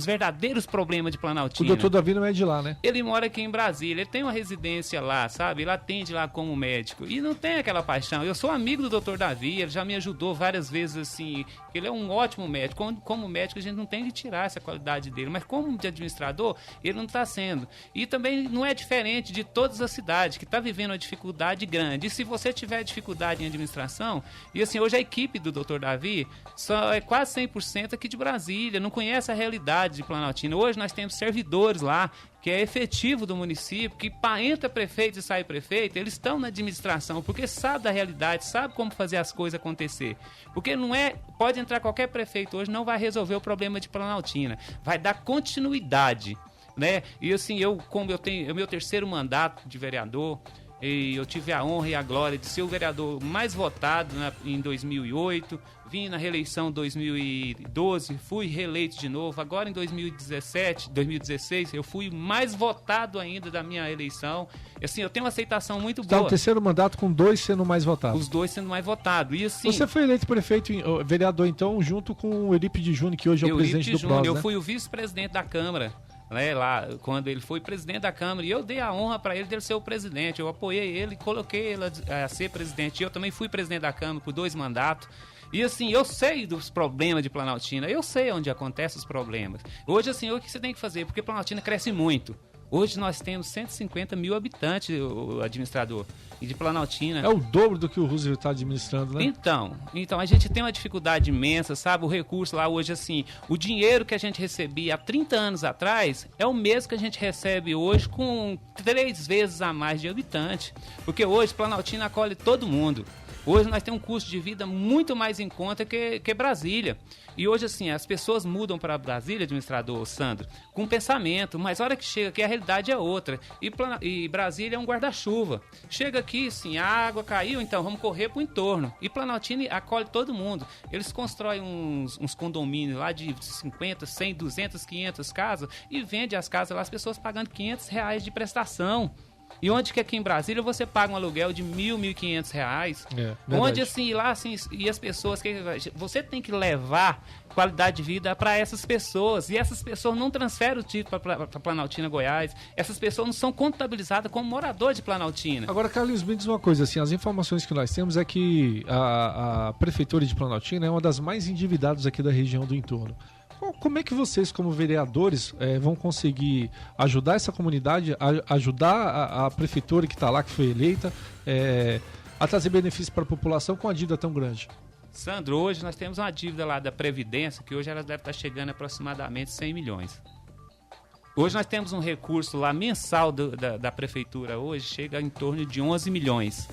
verdadeiros problemas de Planaltina. O doutor Davi não é de lá, né? Ele mora aqui em Brasília, ele tem uma residência lá, sabe? Ele atende lá como médico e não tem aquela paixão. Eu sou amigo do doutor Davi, ele já me ajudou várias vezes, assim, ele é um ótimo médico. Como médico a gente não tem que tirar essa qualidade dele, mas como de administrador, ele não está sendo. E também não é diferente de todas as cidades que está vivendo uma dificuldade grande. E se você tiver dificuldade em administração, e assim, hoje a equipe do doutor Davi só é quase 100% aqui de Brasília, não conhece conhece a realidade de Planaltina. Hoje nós temos servidores lá, que é efetivo do município, que entra prefeito e sai prefeito, eles estão na administração, porque sabe da realidade, sabe como fazer as coisas acontecer. Porque não é, pode entrar qualquer prefeito hoje, não vai resolver o problema de Planaltina, vai dar continuidade, né? E assim, como eu tenho o meu terceiro mandato de vereador, e eu tive a honra e a glória de ser o vereador mais votado em 2008, vim na reeleição em 2012, fui reeleito de novo, agora em 2016, eu fui mais votado ainda da minha eleição. E, assim, eu tenho uma aceitação muito boa. Está no terceiro mandato com 2 sendo mais votados. Os 2 sendo mais votados. E, assim, você foi eleito prefeito, vereador, então, junto com o Eurípides Júnior, que hoje é o presidente do PROS, né? Eu fui o vice-presidente da Câmara. Né, lá, quando ele foi presidente da Câmara, e eu dei a honra para ele de ser o presidente, eu apoiei ele, coloquei ele a ser presidente, eu também fui presidente da Câmara por 2 mandatos, e assim, eu sei dos problemas de Planaltina, eu sei onde acontecem os problemas. Hoje, assim, o que você tem que fazer? Porque Planaltina cresce muito. Hoje nós temos 150 mil habitantes, o administrador, e de Planaltina. É o dobro do que o Roosevelt está administrando, né? Então, a gente tem uma dificuldade imensa, sabe? O recurso lá hoje, assim, o dinheiro que a gente recebia há 30 anos atrás é o mesmo que a gente recebe hoje com 3 vezes a mais de habitante. Porque hoje Planaltina acolhe todo mundo. Hoje nós temos um custo de vida muito mais em conta que Brasília. E hoje, assim, as pessoas mudam para Brasília, administrador Sandro, com pensamento, mas a hora que chega aqui a realidade é outra. E Brasília é um guarda-chuva. Chega aqui, assim, a água caiu, então vamos correr para o entorno. E Planaltina acolhe todo mundo. Eles constroem uns condomínios lá de 50, 100, 200, 500 casas e vendem as casas lá, as pessoas pagando R$500 de prestação. E onde que aqui em Brasília você paga um aluguel de R$1.000, R$1.500? Onde assim, lá assim, e as pessoas, você tem que levar qualidade de vida para essas pessoas, e essas pessoas não transferem o título para Planaltina, Goiás, essas pessoas não são contabilizadas como morador de Planaltina. Agora, Carlinhos, me diz uma coisa, assim, as informações que nós temos é que a prefeitura de Planaltina é uma das mais endividadas aqui da região do entorno. Como é que vocês, como vereadores, vão conseguir ajudar essa comunidade, ajudar a prefeitura que está lá, que foi eleita, a trazer benefícios para a população com a dívida tão grande? Sandro, hoje nós temos uma dívida lá da Previdência, que hoje ela deve estar chegando a aproximadamente 100 milhões. Hoje nós temos um recurso lá mensal da prefeitura, hoje chega em torno de 11 milhões.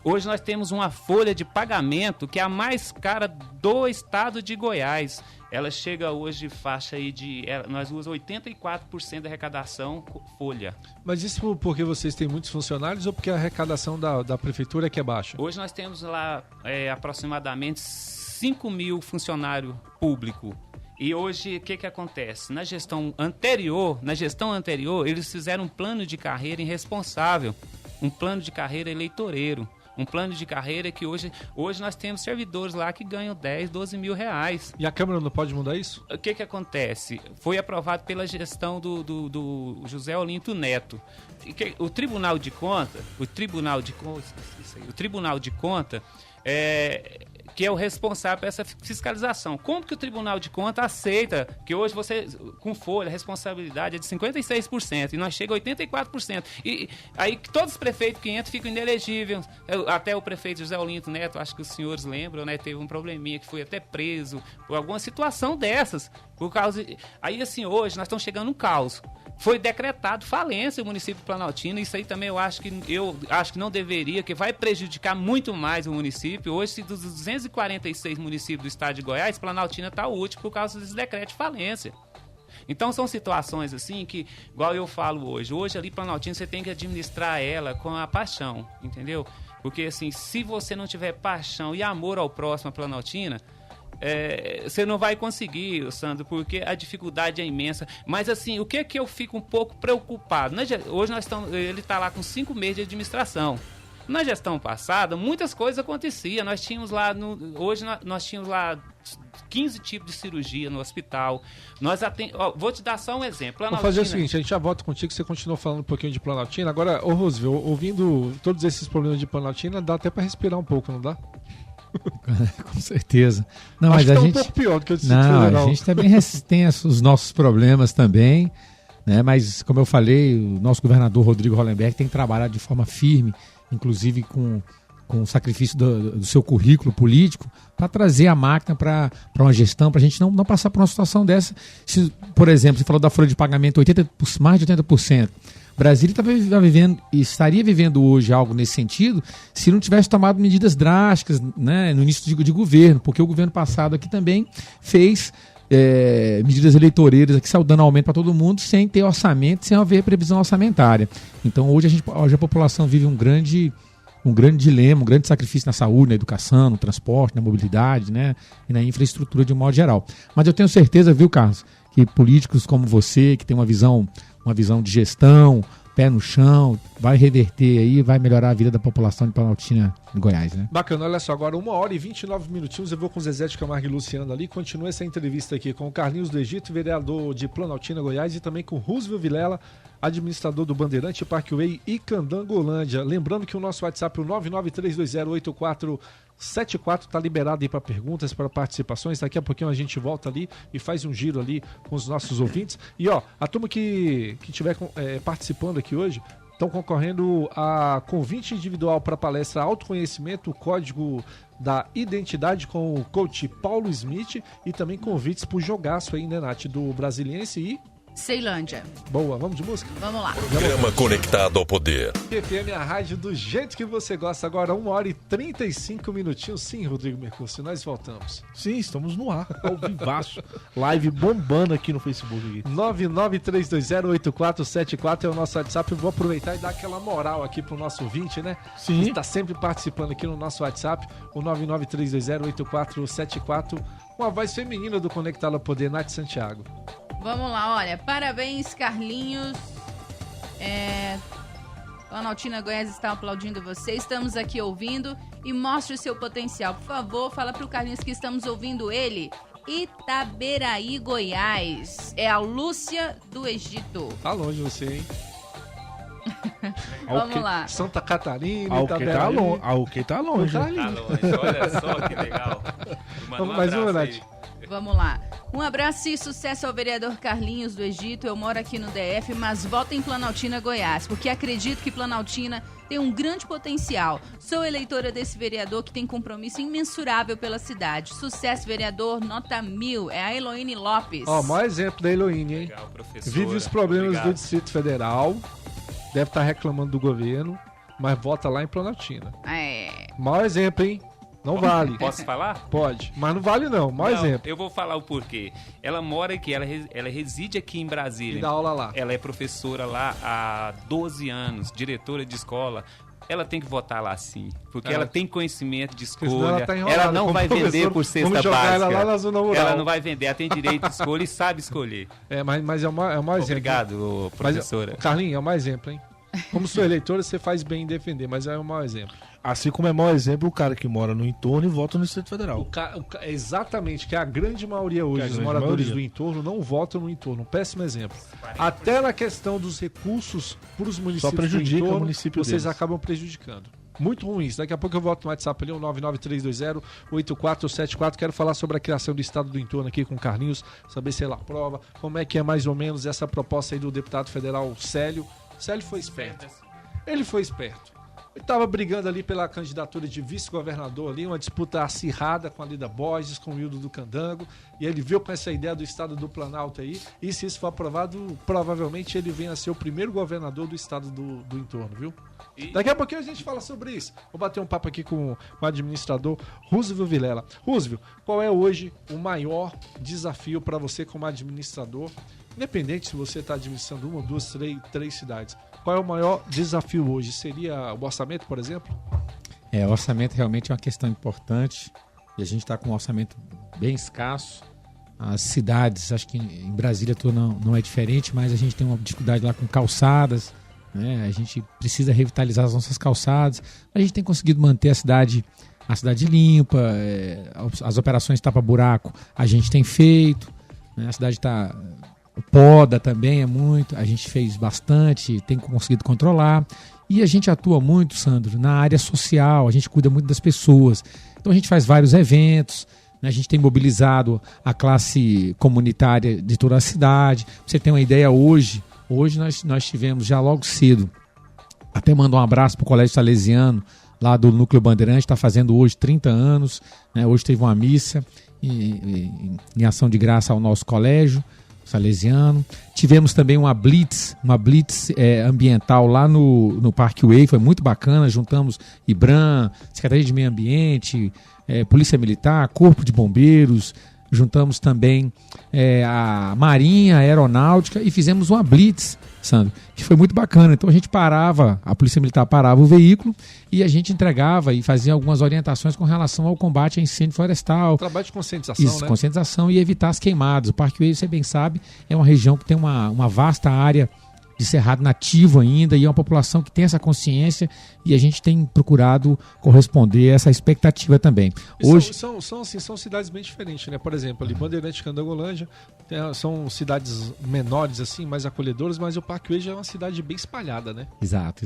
Hoje nós temos uma folha de pagamento que é a mais cara do estado de Goiás. Ela chega hoje faixa aí nós usamos 84% da arrecadação folha. Mas isso porque vocês têm muitos funcionários ou porque a arrecadação da prefeitura é que é baixa? Hoje nós temos lá aproximadamente 5 mil funcionários públicos. E hoje, o que acontece? Na gestão anterior, eles fizeram um plano de carreira irresponsável, um plano de carreira eleitoreiro, um plano de carreira que hoje nós temos servidores lá que ganham 10, 12 mil reais. E a Câmara não pode mudar isso? O que acontece? Foi aprovado pela gestão do José Olinto Neto. O Tribunal de Contas, que é o responsável por essa fiscalização. Como que o Tribunal de Contas aceita que hoje você, com folha, a responsabilidade é de 56% e nós chegamos a 84%. E aí todos os prefeitos que entram ficam inelegíveis. Até o prefeito José Olinto Neto, acho que os senhores lembram, né? Teve um probleminha que foi até preso por alguma situação dessas. Aí assim, hoje nós estamos chegando num caos. Foi decretado falência o município de Planaltina. Isso aí também eu acho que não deveria, que vai prejudicar muito mais o município. Hoje, dos 246 municípios do estado de Goiás, Planaltina está o último por causa desse decreto de falência. Então são situações assim que, igual eu falo hoje ali Planaltina você tem que administrar ela com a paixão, entendeu? Porque assim, se você não tiver paixão e amor ao próximo, a Planaltina, você não vai conseguir, Sandro, porque a dificuldade é imensa. Mas assim, o que eu fico um pouco preocupado? Hoje ele está lá com 5 meses de administração. Na gestão passada, muitas coisas aconteciam. Nós tínhamos lá, nós tínhamos lá 15 tipos de cirurgia no hospital. Vou te dar só um exemplo. Vamos fazer o seguinte, a gente já volta contigo, você continua falando um pouquinho de Planaltina. Agora, Roosevelt, ouvindo todos esses problemas de Planaltina, dá até para respirar um pouco, não dá? Com certeza. Não, acho mas que tá a gente um pouco pior do que eu disse. Não, a gente também tem os nossos problemas também, né? Mas como eu falei, o nosso governador Rodrigo Hollenberg tem trabalhado de forma firme, inclusive com com o sacrifício do seu currículo político, para trazer a máquina para uma gestão, para a gente não passar por uma situação dessa. Se, por exemplo, você falou da folha de pagamento, mais de 80%. Brasília estaria vivendo hoje algo nesse sentido se não tivesse tomado medidas drásticas, né, no início de governo, porque o governo passado aqui também fez medidas eleitoreiras aqui, saiu dando aumento para todo mundo sem ter orçamento, sem haver previsão orçamentária. Então hoje a população vive um grande dilema, um grande sacrifício na saúde, na educação, no transporte, na mobilidade, né, e na infraestrutura de um modo geral. Mas eu tenho certeza, viu, Carlos, que políticos como você, que tem uma visão de gestão, pé no chão, vai reverter aí, vai melhorar a vida da população de Planaltina e Goiás, né? Bacana, olha só, agora 1h29 minutinhos, eu vou com o Zezé de Camargo e Luciano ali, continua essa entrevista aqui com o Carlinhos do Egito, vereador de Planaltina, Goiás, e também com o Roosevelt Vilela, administrador do Bandeirante, Parkway e Candangolândia. Lembrando que o nosso WhatsApp, o 993208474, está liberado aí para perguntas, para participações. Daqui a pouquinho a gente volta ali e faz um giro ali com os nossos ouvintes. E ó, a turma que estiver participando aqui hoje estão concorrendo a convite individual para a palestra Autoconhecimento, o Código da Identidade com o coach Paulo Smith, e também convites para o jogaço aí, né, Nath, do Brasiliense e Ceilândia. Boa, vamos de música? Vamos lá. Programa Conectado ao Poder. FM, a rádio do jeito que você gosta. Agora 1h35 minutinhos. Sim, Rodrigo Mercúcio, nós voltamos. Sim, estamos no ar, ao vivaço. Live bombando aqui no Facebook. 993208474 é o nosso WhatsApp. Eu vou aproveitar e dar aquela moral aqui pro nosso ouvinte, né? Sim. Que está sempre participando aqui no nosso WhatsApp, o 993208474, com a voz feminina do Conectado ao Poder, Nath Santiago. Vamos lá, olha, parabéns, Carlinhos. Planaltina Goiás está aplaudindo você. Estamos aqui ouvindo e mostre o seu potencial. Por favor, fala pro Carlinhos que estamos ouvindo ele. Itaberaí, Goiás. É a Lúcia do Egito. Tá longe você, hein? Vamos lá. Santa Catarina, Itaberaí. Tá longe. Tá longe, olha só que legal. Vamos mais uma, Nath. Vamos lá. Um abraço e sucesso ao vereador Carlinhos do Egito. Eu moro aqui no DF, mas voto em Planaltina, Goiás, porque acredito que Planaltina tem um grande potencial. Sou eleitora desse vereador que tem compromisso imensurável pela cidade. Sucesso, vereador, nota 1000. É a Eloíne Lopes. Ó, maior exemplo da Eloíne, hein? Legal, professora. Vive os problemas Obrigado. do Distrito Federal, deve estar reclamando do governo, mas vota lá em Planaltina. Maior exemplo, hein? Não vale. Posso falar? Pode, mas não vale não. Maior exemplo. Eu vou falar o porquê. Ela mora aqui, ela reside aqui em Brasília. E dá aula lá. Ela é professora lá há 12 anos, diretora de escola. Ela tem que votar lá sim, porque ela tem conhecimento de escolha. Ela não vai vender por cesta básica. Ela lá na zona rural. Ela não vai vender, ela tem direito de escolha e sabe escolher. Mas é o maior exemplo. Obrigado, professora. Mas, Carlinhos, é o maior exemplo, hein? Como sua eleitora, você faz bem em defender, mas é o maior exemplo. Assim como é mau exemplo o cara que mora no entorno e vota no Distrito Federal. Exatamente, que a grande maioria hoje dos moradores do entorno não votam no entorno. Um péssimo exemplo. Até na questão dos recursos para os municípios só prejudica do entorno, o município vocês deles. acabam prejudicando. Muito ruim isso. Daqui a pouco eu volto no WhatsApp ali, o 993208474. Quero falar sobre a criação do Estado do Entorno aqui com o Carlinhos, saber se ele aprova, como é que é mais ou menos essa proposta aí do deputado federal Célio. Célio foi esperto. Ele foi esperto. Ele estava brigando ali pela candidatura de vice-governador ali, uma disputa acirrada com a Lida Borges, com o Hildo do Candango, e ele veio com essa ideia do estado do Planalto aí, e se isso for aprovado, provavelmente ele venha a ser o primeiro governador do estado do entorno, viu? Daqui a pouquinho a gente fala sobre isso. Vou bater um papo aqui com o administrador Roosevelt Vilela. Roosevelt, qual é hoje o maior desafio para você como administrador, independente se você está administrando uma, duas, três cidades? Qual é o maior desafio hoje? Seria o orçamento, por exemplo? O orçamento realmente é uma questão importante e a gente está com um orçamento bem escasso. As cidades, acho que em Brasília não é diferente, mas a gente tem uma dificuldade lá com calçadas, né? A gente precisa revitalizar as nossas calçadas. A gente tem conseguido manter a cidade limpa, as operações tapa-buraco a gente tem feito, né? A cidade está... Poda também é muito, a gente fez bastante, tem conseguido controlar. E a gente atua muito, Sandro, na área social, a gente cuida muito das pessoas. Então a gente faz vários eventos, né? A gente tem mobilizado a classe comunitária de toda a cidade. Pra você ter uma ideia, hoje nós tivemos já logo cedo, até mando um abraço para o Colégio Salesiano, lá do Núcleo Bandeirante, está fazendo hoje 30 anos, né? Hoje teve uma missa em ação de graça ao nosso colégio salesiano. Tivemos também uma blitz ambiental lá no Parque Way, foi muito bacana, juntamos IBRAM, Secretaria de Meio Ambiente, Polícia Militar, Corpo de Bombeiros, juntamos também a Marinha, a Aeronáutica e fizemos uma blitz, Sandro, que foi muito bacana. Então a Polícia Militar parava o veículo e a gente entregava e fazia algumas orientações com relação ao combate a incêndio florestal. Trabalho de conscientização, né? Conscientização e evitar as queimadas. O Parque Way, você bem sabe, é uma região que tem uma vasta área de cerrado nativo ainda e é uma população que tem essa consciência e a gente tem procurado corresponder a essa expectativa também. Hoje São cidades bem diferentes, né? Por exemplo, ali Bandeirante, Candangolândia, são cidades menores, assim, mais acolhedoras, mas o Parque Way já é uma cidade bem espalhada, né? Exato.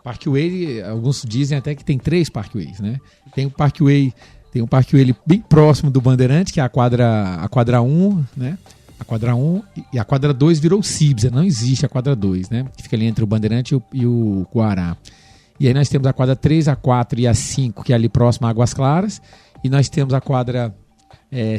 Parque Way, alguns dizem até que tem 3 Parkways, né? Tem um Parque Way ali bem próximo do Bandeirante, que é a quadra 1, né? A quadra 1 e a quadra 2 virou Cibsa, não existe a quadra 2, né? Que fica ali entre o Bandeirante e o Guará. E aí nós temos a quadra 3, a 4 e a 5, que é ali próximo a Águas Claras. E nós temos a quadra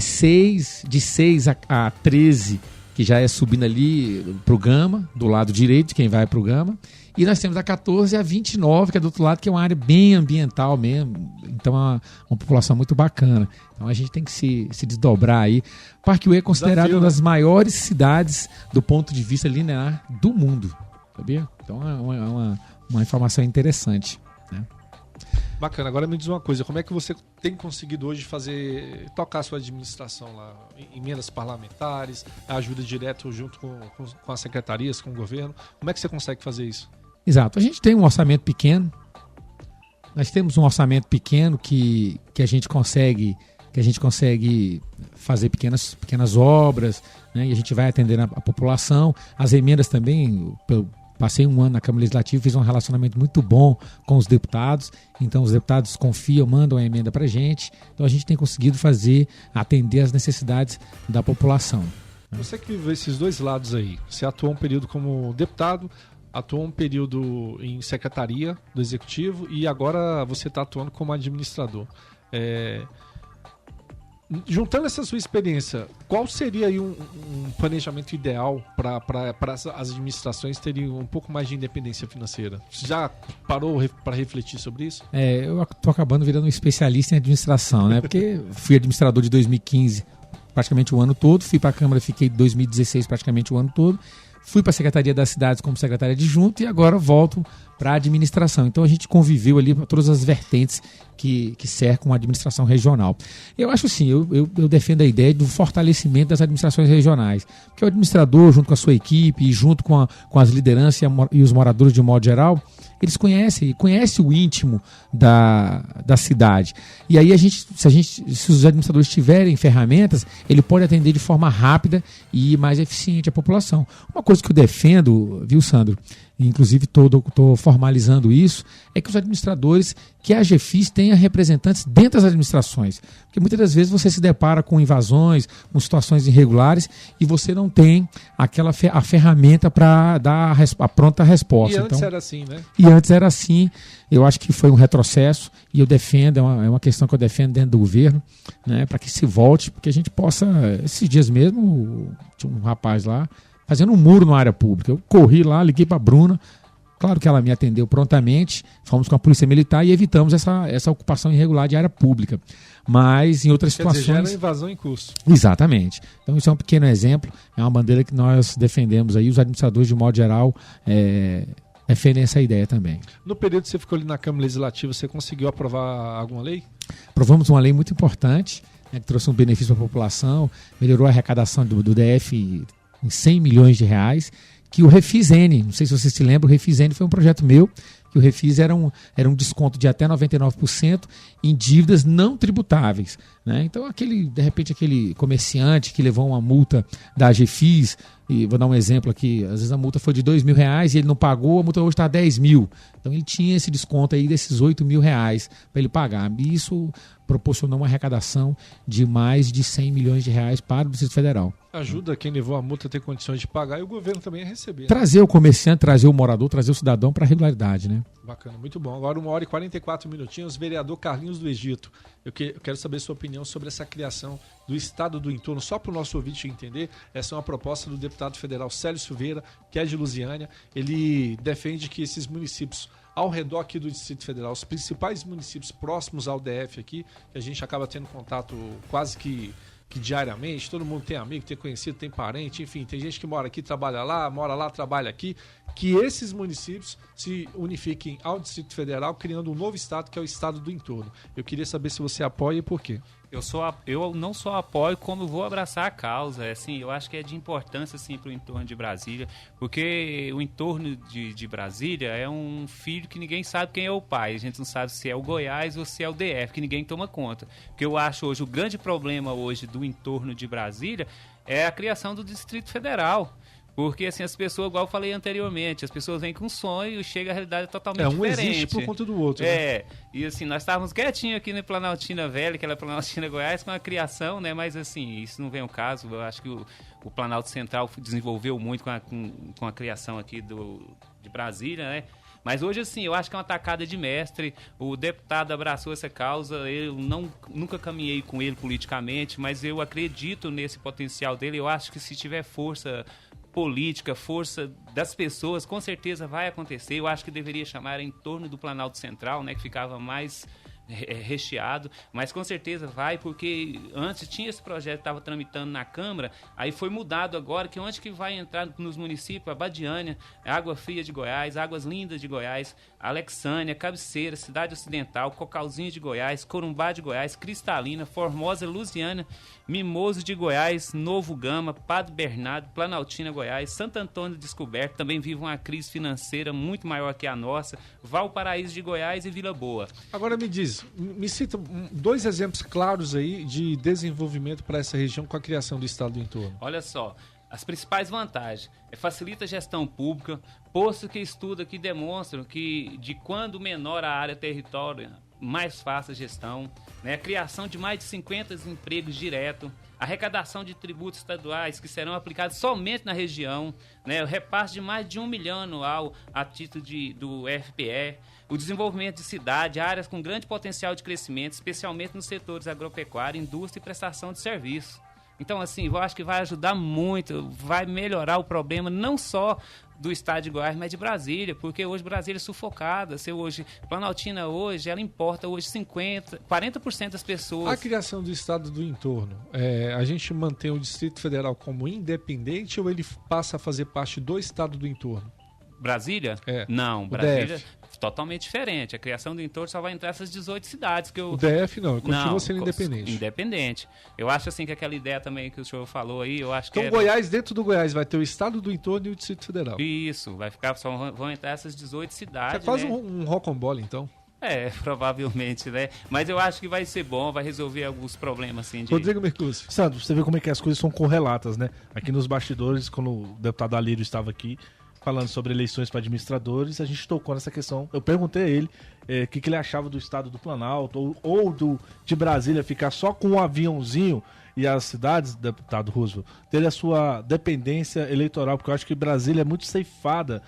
6, de 6 a 13, que já é subindo ali pro Gama, do lado direito, quem vai pro Gama. E nós temos a 14 e a 29, que é do outro lado, que é uma área bem ambiental mesmo. Então é uma população muito bacana. Então a gente tem que se desdobrar aí. Parque Way é considerado uma das maiores cidades do ponto de vista linear do mundo. Sabia? Então é uma informação interessante, né? Bacana. Agora me diz uma coisa, como é que você tem conseguido hoje tocar a sua administração lá? Emendas parlamentares, a ajuda direta junto com as secretarias, com o governo. Como é que você consegue fazer isso? Exato. A gente tem um orçamento pequeno. Nós temos um orçamento pequeno que a gente consegue fazer pequenas obras, né? E a gente vai atender a população. As emendas também, passei um ano na Câmara Legislativa, fiz um relacionamento muito bom com os deputados, então os deputados confiam, mandam a emenda para a gente, então a gente tem conseguido atender as necessidades da população. Você que viveu esses dois lados aí, você atuou um período como deputado, atuou um período em secretaria do Executivo e agora você está atuando como administrador. Juntando essa sua experiência, qual seria aí um planejamento ideal para as administrações terem um pouco mais de independência financeira? Você já parou para refletir sobre isso? Eu estou acabando virando um especialista em administração, né? Porque fui administrador de 2015 praticamente o ano todo, fui para a Câmara, fiquei de 2016 praticamente o ano todo, fui para a Secretaria das Cidades como secretário adjunto e agora volto para a administração. Então a gente conviveu ali para todas as vertentes que cercam a administração regional. Eu acho assim, eu defendo a ideia do fortalecimento das administrações regionais, porque o administrador, junto com a sua equipe e junto com as lideranças e os moradores de um modo geral, eles conhecem o íntimo da cidade. E aí se os administradores tiverem ferramentas, ele pode atender de forma rápida e mais eficiente a população. Uma coisa que eu defendo, viu, Sandro? Inclusive estou formalizando isso, é que os administradores, que a AGEFIS tenha representantes dentro das administrações. Porque muitas das vezes você se depara com invasões, com situações irregulares e você não tem a ferramenta para dar a pronta resposta. E antes era assim, né? E antes era assim, eu acho que foi um retrocesso e eu defendo, é uma questão que eu defendo dentro do governo, né, para que se volte, porque a gente possa, esses dias mesmo, tinha um rapaz lá, fazendo um muro na área pública. Eu corri lá, liguei para a Bruna, claro que ela me atendeu prontamente, fomos com a Polícia Militar e evitamos essa ocupação irregular de área pública. Mas em outras situações... Quer dizer, gera invasão em curso. Exatamente. Então isso é um pequeno exemplo, é uma bandeira que nós defendemos aí, os administradores de modo geral defendem essa ideia também. No período que você ficou ali na Câmara Legislativa, você conseguiu aprovar alguma lei? Aprovamos uma lei muito importante, né, que trouxe um benefício para a população, melhorou a arrecadação do DF em 100 milhões de reais, que o Refis-N, não sei se você se lembra, o Refis-N foi um projeto meu, que o Refis era um desconto de até 99% em dívidas não tributáveis, né? Então, de repente, aquele comerciante que levou uma multa da AGEFIS e vou dar um exemplo aqui, às vezes a multa foi de R$2.000 e ele não pagou, a multa hoje está 10 mil. Então ele tinha esse desconto aí desses R$8.000 para ele pagar. E isso proporcionou uma arrecadação de mais de R$100 milhões para o Distrito Federal. Ajuda quem levou a multa a ter condições de pagar e o governo também a receber. Trazer o comerciante, trazer o morador, trazer o cidadão para a regularidade, né? Bacana, muito bom. Agora 1h44, vereador Carlinhos do Egito. Eu quero saber sua opinião sobre essa criação do Estado do Entorno. Só para o nosso ouvinte entender, essa é uma proposta do deputado federal Célio Silveira, que é de Lusiânia. Ele defende que esses municípios ao redor aqui do Distrito Federal, os principais municípios próximos ao DF aqui, que a gente acaba tendo contato quase que diariamente, todo mundo tem amigo, tem conhecido, tem parente, enfim, tem gente que mora aqui, trabalha lá, trabalha aqui, que esses municípios se unifiquem ao Distrito Federal, criando um novo estado, que é o Estado do Entorno. Eu queria saber se você apoia e por quê. Eu não só apoio, como vou abraçar a causa. Assim, eu acho que é de importância assim, para o entorno de Brasília, porque o entorno de Brasília é um filho que ninguém sabe quem é o pai. A gente não sabe se é o Goiás ou se é o DF, que ninguém toma conta. Porque eu acho hoje, o grande problema hoje do entorno de Brasília é a criação do Distrito Federal. Porque, assim, as pessoas, igual eu falei anteriormente, as pessoas vêm com um sonho e chega a realidade totalmente diferente. Um existe por conta do outro. Né? E assim, nós estávamos quietinhos aqui na Planaltina Velha, aquela Planaltina Goiás, com a criação, né? Mas, assim, isso não vem ao caso. Eu acho que o Planalto Central desenvolveu muito com a criação aqui de Brasília, né? Mas hoje, assim, eu acho que é uma tacada de mestre. O deputado abraçou essa causa. Eu nunca caminhei com ele politicamente, mas eu acredito nesse potencial dele. Eu acho que se tiver força política, força das pessoas, com certeza vai acontecer. Eu acho que deveria chamar em torno do Planalto Central, né, que ficava mais recheado, mas com certeza vai, porque antes tinha esse projeto que estava tramitando na Câmara, aí foi mudado agora, que onde que vai entrar nos municípios? Abadiânia, Água Fria de Goiás, Águas Lindas de Goiás, Alexânia, Cabeceira, Cidade Ocidental, Cocalzinho de Goiás, Corumbá de Goiás, Cristalina, Formosa, Lusiânia, Mimoso de Goiás, Novo Gama, Padre Bernardo, Planaltina, Goiás, Santo Antônio Descoberto, também vive uma crise financeira muito maior que a nossa, Valparaíso de Goiás e Vila Boa. Agora me cita 2 exemplos claros aí de desenvolvimento para essa região com a criação do Estado do Entorno. Olha só, as principais vantagens facilita a gestão pública, posto que estuda que demonstram que de quando menor a área território, mais fácil a gestão, né? A criação de mais de 50 empregos direto, arrecadação de tributos estaduais que serão aplicados somente na região, né? O repasse de mais de 1 milhão anual a título do FPE, o desenvolvimento de cidade, áreas com grande potencial de crescimento, especialmente nos setores agropecuário, indústria e prestação de serviços. Então, assim, eu acho que vai ajudar muito, vai melhorar o problema não só do estado de Goiás, mas de Brasília, porque hoje Brasília é sufocada. Planaltina hoje, ela importa hoje 40% das pessoas. A criação do Estado do Entorno, a gente mantém o Distrito Federal como independente ou ele passa a fazer parte do Estado do Entorno? Brasília? Não, Brasília totalmente diferente. A criação do entorno só vai entrar essas 18 cidades que eu... O DF não, continua sendo independente. Independente. Eu acho assim que aquela ideia também que o senhor falou aí, eu acho que então Goiás, dentro do Goiás, vai ter o Estado do Entorno e o Distrito Federal. Isso, vai ficar, só vão entrar essas 18 cidades. É quase um rocambole, então. Provavelmente, né? Mas eu acho que vai ser bom, vai resolver alguns problemas, assim, Rodrigo Mercúcio. Sandro, você vê como é que as coisas são correlatas, né? Aqui nos bastidores, quando o deputado Alírio estava aqui, falando sobre eleições para administradores, a gente tocou nessa questão. Eu perguntei a ele o que ele achava do estado do Planalto ou de Brasília ficar só com um aviãozinho e as cidades, deputado Roosevelt, ter a sua dependência eleitoral, porque eu acho que Brasília é muito ceifada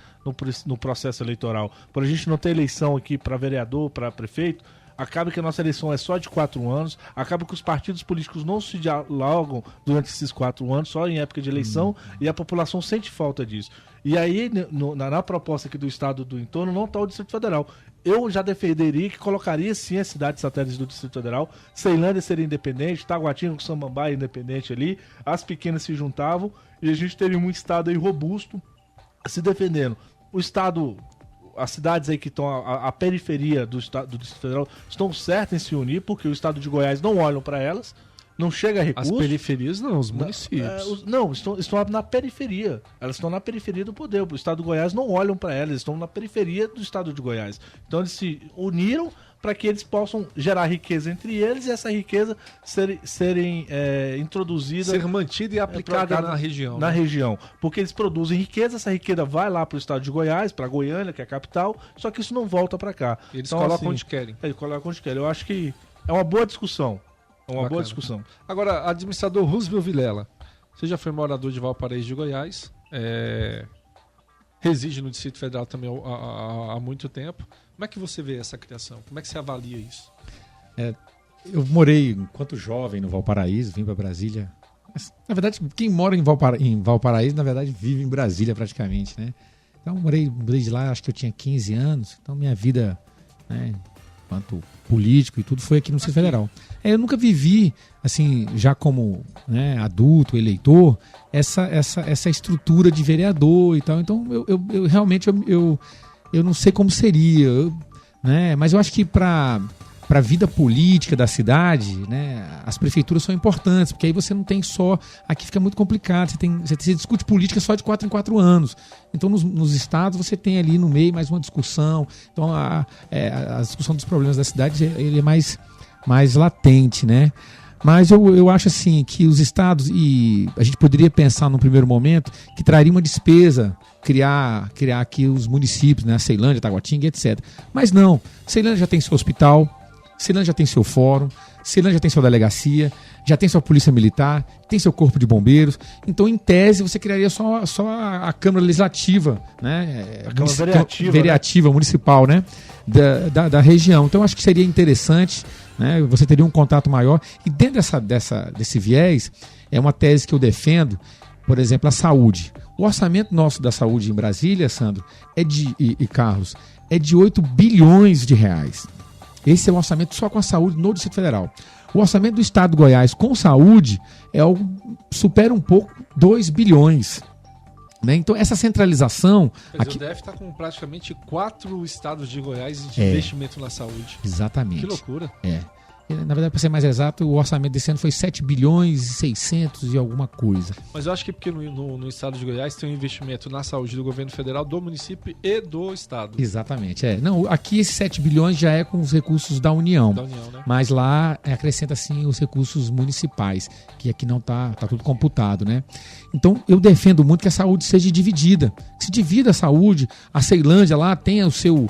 no processo eleitoral. Por a gente não ter eleição aqui para vereador, para prefeito, acaba que a nossa eleição é só de 4 anos, acaba que os partidos políticos não se dialogam durante esses 4 anos, só em época de eleição, e a população sente falta disso. E aí, na proposta aqui do Estado do Entorno, não está o Distrito Federal. Eu já defenderia que colocaria sim as cidades satélites do Distrito Federal, Ceilândia seria independente, Taguatinga com Samambaia independente ali, as pequenas se juntavam, e a gente teria um Estado aí robusto se defendendo. O Estado... As cidades aí que estão à periferia do Distrito Federal estão certas em se unir, porque o estado de Goiás não olham para elas, não chega a recursos. As periferias não, os municípios. Não, estão na periferia. Elas estão na periferia do poder. O estado de Goiás não olham para elas, estão na periferia do estado de Goiás. Então eles se uniram para que eles possam gerar riqueza entre eles e essa riqueza serem introduzida, ser mantida e aplicada na região. Na região, porque eles produzem riqueza, essa riqueza vai lá para o estado de Goiás, para Goiânia, que é a capital, só que isso não volta para cá. Eles então, colocam assim, onde querem. Eles colocam onde querem. Eu acho que é uma boa discussão. Boa discussão. Agora, administrador Roosevelt Vilela, você já foi morador de Valparaíso de Goiás, reside no Distrito Federal também há muito tempo. Como é que você vê essa criação? Como é que você avalia isso? Eu morei, enquanto jovem, no Valparaíso, vim para Brasília. Mas, na verdade, quem mora em Valparaíso, na verdade, vive em Brasília praticamente, né? Então, morei de lá, acho que eu tinha 15 anos. Então, minha vida, né, enquanto político e tudo, foi aqui no Distrito Federal. Eu nunca vivi, assim, já como, né, adulto, eleitor, essa estrutura de vereador e tal. Então, eu realmente não sei como seria, né? Mas eu acho que para a vida política da cidade, né, as prefeituras são importantes, porque aí você não tem só... Aqui fica muito complicado, você discute política só de 4 em 4 anos. Então, nos estados, você tem ali no meio mais uma discussão. Então, a discussão dos problemas da cidade ele é mais latente, né? Mas eu acho assim que os estados, e a gente poderia pensar num primeiro momento que traria uma despesa criar aqui os municípios, né, Ceilândia, Taguatinga, etc. Mas não, Ceilândia já tem seu hospital, Ceilândia já tem seu fórum, Ceilândia já tem sua delegacia, já tem sua polícia militar, tem seu corpo de bombeiros. Então, em tese, você criaria só a Câmara Legislativa, né? A Câmara Vereativa, né? Municipal, né? Da região. Então, acho que seria interessante, né? Você teria um contato maior. E dentro desse viés, é uma tese que eu defendo, por exemplo, a saúde. O orçamento nosso da saúde em Brasília, Sandro, e Carlos, é de 8 bilhões de reais. Esse é o orçamento só com a saúde no Distrito Federal. O orçamento do Estado de Goiás com saúde supera um pouco 2 bilhões. Né? Então, essa centralização... Quer dizer, o DF está com praticamente 4 estados de Goiás de investimento na saúde. Exatamente. Que loucura. Na verdade, para ser mais exato, o orçamento desse ano foi 7 bilhões e 600 e alguma coisa. Mas eu acho que porque no estado de Goiás tem um investimento na saúde do governo federal, do município e do estado. Exatamente. Não, aqui esses 7 bilhões já é com os recursos da União. Né? Mas lá acrescenta sim os recursos municipais, que aqui não tá tudo computado, né? Então eu defendo muito que a saúde seja dividida. Que se divida a saúde, a Ceilândia lá tenha o seu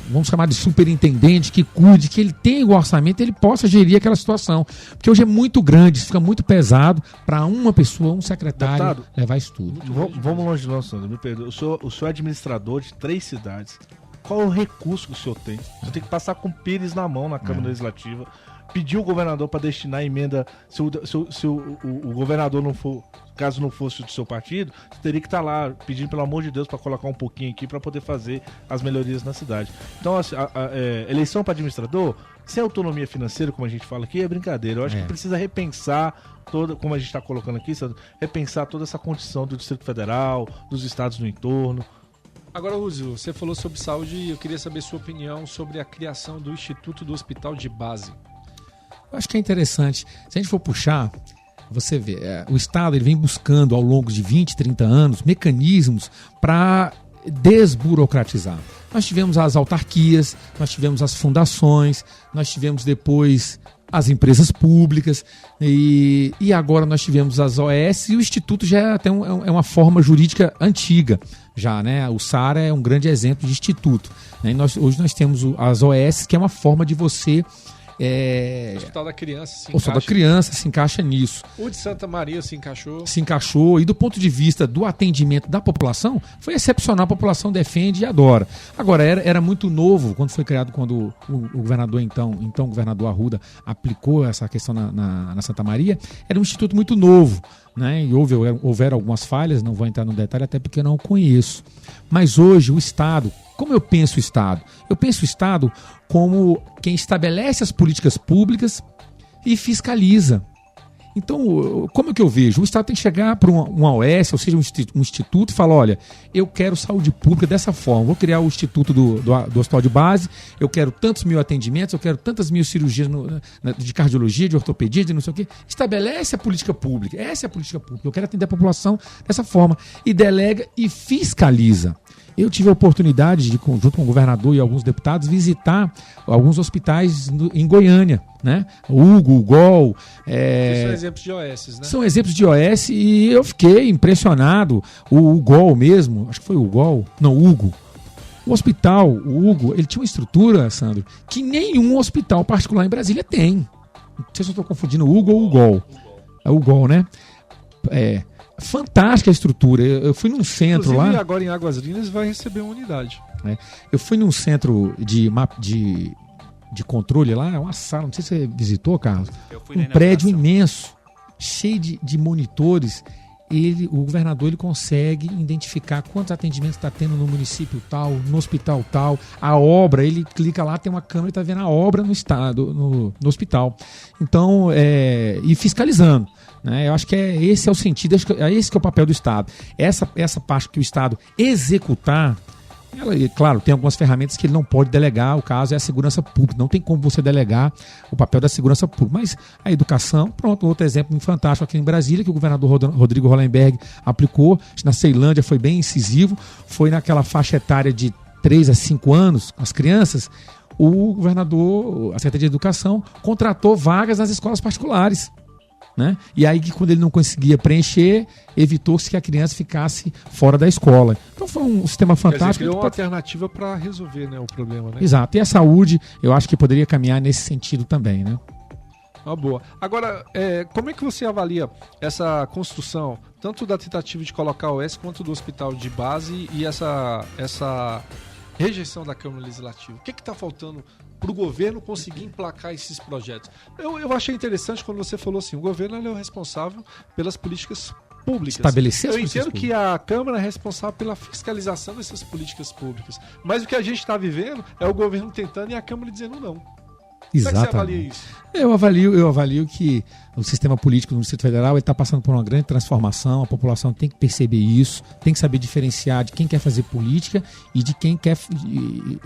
vamos chamar de superintendente, que cuide, que ele tenha o orçamento, ele possa gerir aquela situação. Porque hoje é muito grande, fica muito pesado para uma pessoa, um secretário, deputado, levar isso tudo. Vamos longe não, Sandro, me perdoa. O senhor é administrador de 3 cidades. Qual é o recurso que o senhor tem? Você tem que passar com pires na mão na Câmara Legislativa, pedir o governador para destinar a emenda. Se o governador não for, caso não fosse do seu partido, você teria que estar lá pedindo, pelo amor de Deus, para colocar um pouquinho aqui para poder fazer as melhorias na cidade. Então, eleição para administrador, sem autonomia financeira, como a gente fala aqui, é brincadeira. Eu acho que precisa repensar como a gente está colocando aqui, repensar toda essa condição do Distrito Federal, dos estados no entorno. Agora, Rússio, você falou sobre saúde e eu queria saber sua opinião sobre a criação do Instituto do Hospital de Base. Eu acho que é interessante. Se a gente for puxar, você vê, o Estado ele vem buscando ao longo de 20, 30 anos mecanismos para desburocratizar. Nós tivemos as autarquias, nós tivemos as fundações, nós tivemos depois as empresas públicas e agora nós tivemos as OS e o Instituto já tem é uma forma jurídica antiga já, né? O SARA é um grande exemplo de instituto, né? Hoje nós temos as OS, que é uma forma de você... O Hospital da Criança se encaixa nisso. O de Santa Maria se encaixou e do ponto de vista do atendimento da população foi excepcional, a população defende e adora. Agora, era muito novo quando foi criado, quando o governador então governador Arruda aplicou essa questão na Santa Maria, era um instituto muito novo, né? E houveram algumas falhas, não vou entrar no detalhe até porque eu não conheço. Mas hoje o Estado, como eu penso o Estado? Eu penso o Estado como quem estabelece as políticas públicas e fiscaliza. Então, como é que eu vejo? O Estado tem que chegar para uma OS, ou seja, um instituto, e falar, olha, eu quero saúde pública dessa forma, vou criar o Instituto do Hospital de Base, eu quero tantos mil atendimentos, eu quero tantas mil cirurgias de cardiologia, de ortopedia, de não sei o quê. Estabelece a política pública, essa é a política pública, eu quero atender a população dessa forma, e delega e fiscaliza. Eu tive a oportunidade de, junto com o governador e alguns deputados, visitar alguns hospitais em Goiânia, né? O GOL. São exemplos de OS, né? São exemplos de OS e eu fiquei impressionado. O GOL mesmo, acho que foi o GOL, não, o Hugo. O hospital, o Hugo, ele tinha uma estrutura, Sandro, que nenhum hospital particular em Brasília tem. Não sei se eu estou confundindo o Hugo ou o GOL. É o GOL, né? Fantástica a estrutura. Eu fui num centro lá. E agora em Águas Lindas vai receber uma unidade. Eu fui num centro de controle lá, é uma sala, não sei se você visitou, Carlos. Um prédio imenso, cheio de monitores. O governador ele consegue identificar quantos atendimentos está tendo no município tal, no hospital tal. A obra, ele clica lá, tem uma câmera e está vendo a obra no estado, no hospital. Então, e fiscalizando. Né? Eu acho que esse é o sentido, esse que é o papel do Estado. Essa parte que o Estado executar, claro, tem algumas ferramentas que ele não pode delegar, o caso é a segurança pública, não tem como você delegar o papel da segurança pública, mas a educação, pronto, outro exemplo fantástico aqui em Brasília, que o governador Rodrigo Hollenberg aplicou, na Ceilândia foi bem incisivo, foi naquela faixa etária de 3 a 5 anos, as crianças, o governador, a Secretaria de Educação, contratou vagas nas escolas particulares. Né? E aí, quando ele não conseguia preencher, evitou-se que a criança ficasse fora da escola. Então foi um sistema fantástico. Criou uma alternativa para resolver, né, o problema. Né? Exato. E a saúde, eu acho que poderia caminhar nesse sentido também. Né? Boa. Agora, como é que você avalia essa construção, tanto da tentativa de colocar o OS quanto do hospital de base e essa rejeição da Câmara Legislativa? O que está faltando para o governo conseguir emplacar esses projetos? Eu achei interessante quando você falou assim, o governo é o responsável pelas políticas públicas. Estabelecer as Eu políticas entendo que a Câmara é responsável pela fiscalização dessas políticas públicas, mas o que a gente está vivendo é o governo tentando e a Câmara dizendo não. Exatamente. Como é que você avalia isso? Eu avalio que o sistema político do Distrito Federal está passando por uma grande transformação, a população tem que perceber isso, tem que saber diferenciar de quem quer fazer política e de quem quer...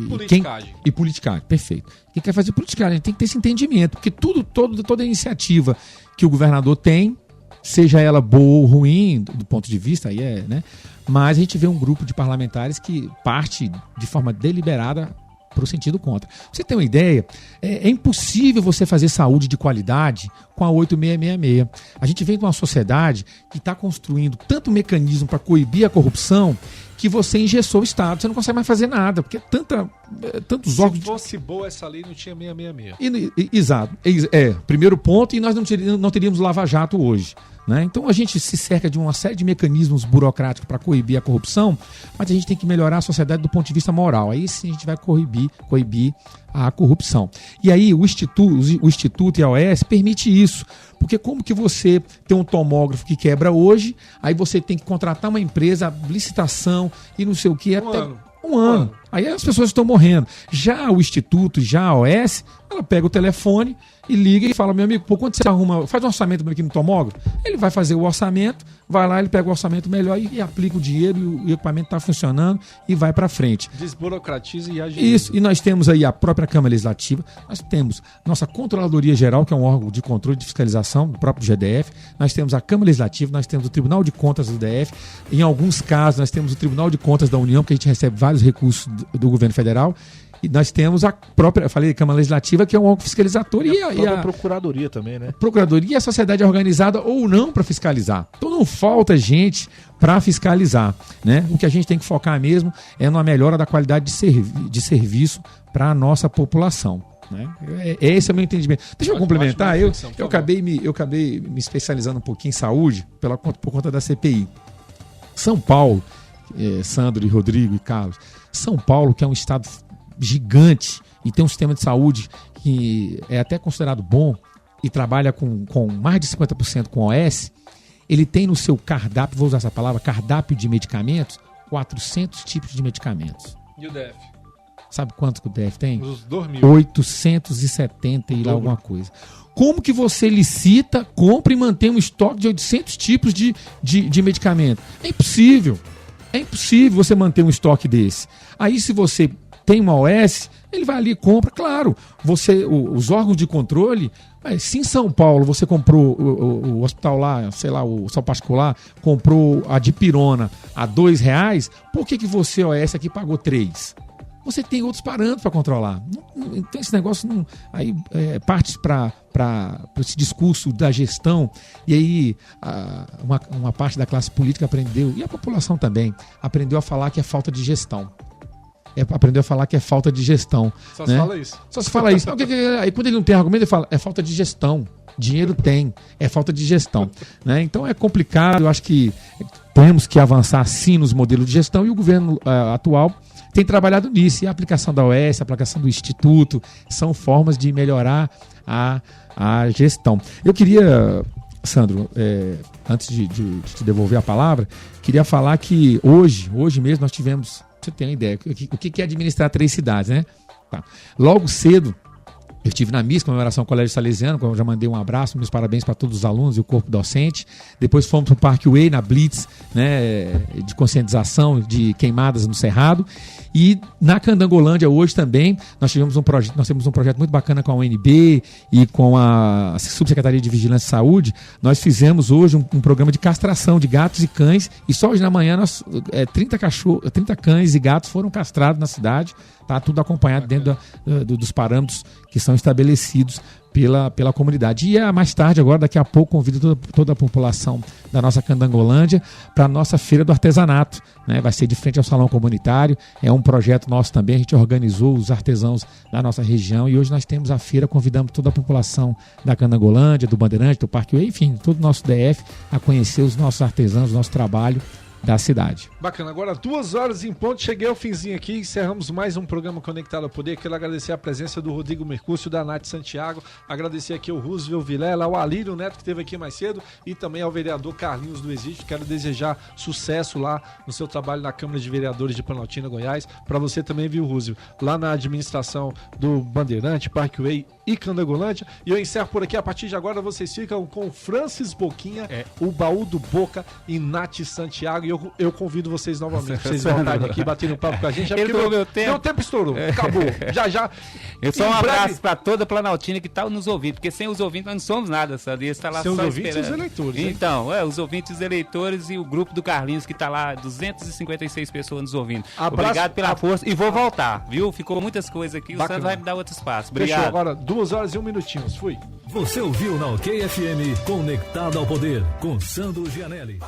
Politicagem. E politicagem, perfeito. Quem quer fazer politicagem, a gente tem que ter esse entendimento, porque toda iniciativa que o governador tem, seja ela boa ou ruim, do ponto de vista, aí né? Mas a gente vê um grupo de parlamentares que parte de forma deliberada para o sentido contra. Você tem uma ideia? É impossível você fazer saúde de qualidade com a 8666. A gente vem de uma sociedade que está construindo tanto mecanismo para coibir a corrupção que você engessou o Estado. Você não consegue mais fazer nada, porque tantos órgãos... Se fosse boa essa lei, não tinha 666. Exato. Primeiro ponto, e nós não teríamos lava-jato hoje. Né? Então a gente se cerca de uma série de mecanismos burocráticos para coibir a corrupção, mas a gente tem que melhorar a sociedade do ponto de vista moral. Aí sim a gente vai coibir a corrupção. E aí o Instituto e a OS permite isso. Porque como que você tem um tomógrafo que quebra hoje, aí você tem que contratar uma empresa, licitação e não sei o que. Um ano. Aí as pessoas estão morrendo. Já o Instituto, já a OS, ela pega o telefone e liga e fala, meu amigo, por quanto você arruma, faz um orçamento aqui no tomógrafo? Ele vai fazer o orçamento, vai lá, ele pega o orçamento melhor e aplica o dinheiro e o equipamento está funcionando e vai para frente. Desburocratiza e agiliza. Isso, e nós temos aí a própria Câmara Legislativa, nós temos nossa Controladoria Geral, que é um órgão de controle de fiscalização do próprio GDF, nós temos a Câmara Legislativa, nós temos o Tribunal de Contas do DF, em alguns casos nós temos o Tribunal de Contas da União, porque a gente recebe vários recursos do governo federal, e nós temos a própria, eu falei, Câmara Legislativa, que é um órgão fiscalizador, e a Procuradoria também, né? Procuradoria e a sociedade organizada ou não para fiscalizar. Então não falta gente para fiscalizar, né? O que a gente tem que focar mesmo é numa melhora da qualidade de serviço para a nossa população. Né? Esse é o meu entendimento. Deixa eu complementar. Eu acabei me especializando um pouquinho em saúde por conta da CPI. São Paulo, Sandro e Rodrigo e Carlos, São Paulo, que é um estado gigante e tem um sistema de saúde que é até considerado bom e trabalha com mais de 50% com OS, ele tem no seu cardápio, vou usar essa palavra, cardápio de medicamentos, 400 tipos de medicamentos. E o DF? Sabe quanto que o DF tem? Uns 2.000. 870 e lá alguma coisa. Como que você licita, compra e mantém um estoque de 800 tipos de medicamento? É impossível. É impossível você manter um estoque desse. Aí se você tem uma OS, Ele vai ali e compra, claro. Os órgãos de controle, se em São Paulo você comprou o hospital lá, sei lá, o hospital particular, comprou a dipirona a R$2, por que você, OS, aqui pagou 3? Você tem outros parâmetros para controlar. Então esse negócio não, aí parte para esse discurso da gestão, e aí uma parte da classe política aprendeu, e a população também, aprendeu a falar que é falta de gestão. Aprendeu a falar que é falta de gestão. Só se fala isso. Só se fala isso. Aí quando ele não tem argumento, ele fala, é falta de gestão. Dinheiro tem, é falta de gestão. Né? Então é complicado, eu acho que temos que avançar sim nos modelos de gestão, e o governo atual tem trabalhado nisso. E a aplicação da OS, a aplicação do Instituto, são formas de melhorar a gestão. Eu queria, Sandro, antes de te devolver a palavra, queria falar que hoje mesmo nós tivemos, você tem uma ideia, o que é administrar 3 cidades, né? Tá. Logo cedo, eu estive na missa, comemoração do Colégio Salesiano, eu já mandei um abraço, meus parabéns para todos os alunos e o corpo docente. Depois fomos para o Parque Way, na Blitz, né, de conscientização de queimadas no Cerrado. E na Candangolândia hoje também, nós temos um projeto muito bacana com a UNB e com a Subsecretaria de Vigilância e Saúde. Nós fizemos hoje um programa de castração de gatos e cães, e só hoje na manhã 30 cães e gatos foram castrados na cidade. Tá tudo acompanhado dentro dos parâmetros que são estabelecidos pela comunidade. E mais tarde, agora, daqui a pouco, convido toda a população da nossa Candangolândia para a nossa Feira do Artesanato. Né? Vai ser de frente ao Salão Comunitário. É um projeto nosso também. A gente organizou os artesãos da nossa região, e hoje nós temos a feira, convidamos toda a população da Candangolândia, do Bandeirante, do Parque Way, enfim, todo o nosso DF a conhecer os nossos artesãos, o nosso trabalho da cidade. Bacana. Agora 2h em ponto, cheguei ao finzinho aqui, encerramos mais um programa Conectado ao Poder. Quero agradecer a presença do Rodrigo Mercúcio, da Nath Santiago, agradecer aqui ao Roosevelt Vilela, ao Alírio Neto, que esteve aqui mais cedo, e também ao vereador Carlinhos do Existe. Quero desejar sucesso lá no seu trabalho na Câmara de Vereadores de Planaltina, Goiás. Para você também, viu, Roosevelt, lá na administração do Bandeirante, Parque Way e Candangolândia. E eu encerro por aqui. A partir de agora vocês ficam com Francis Boquinha, o Baú do Boca e Nath Santiago. E eu convido vocês novamente, pra vocês voltarem aqui, batendo um papo com a gente. Meu tempo estourou, acabou. Já. Só um abraço para toda a Planaltina que está nos ouvindo, porque sem os ouvintes nós não somos nada, sabe? Tá lá sem só os ouvintes esperando. E os eleitores. Então, os ouvintes e os eleitores, e o grupo do Carlinhos que está lá, 256 pessoas nos ouvindo. Obrigado pela força, e vou voltar, viu? Ficou muitas coisas aqui, o Sandro vai me dar outro espaço. Obrigado. Fechou, agora 2h01. Fui. Você ouviu na OK FM Conectado ao Poder, com Sandro Gianelli.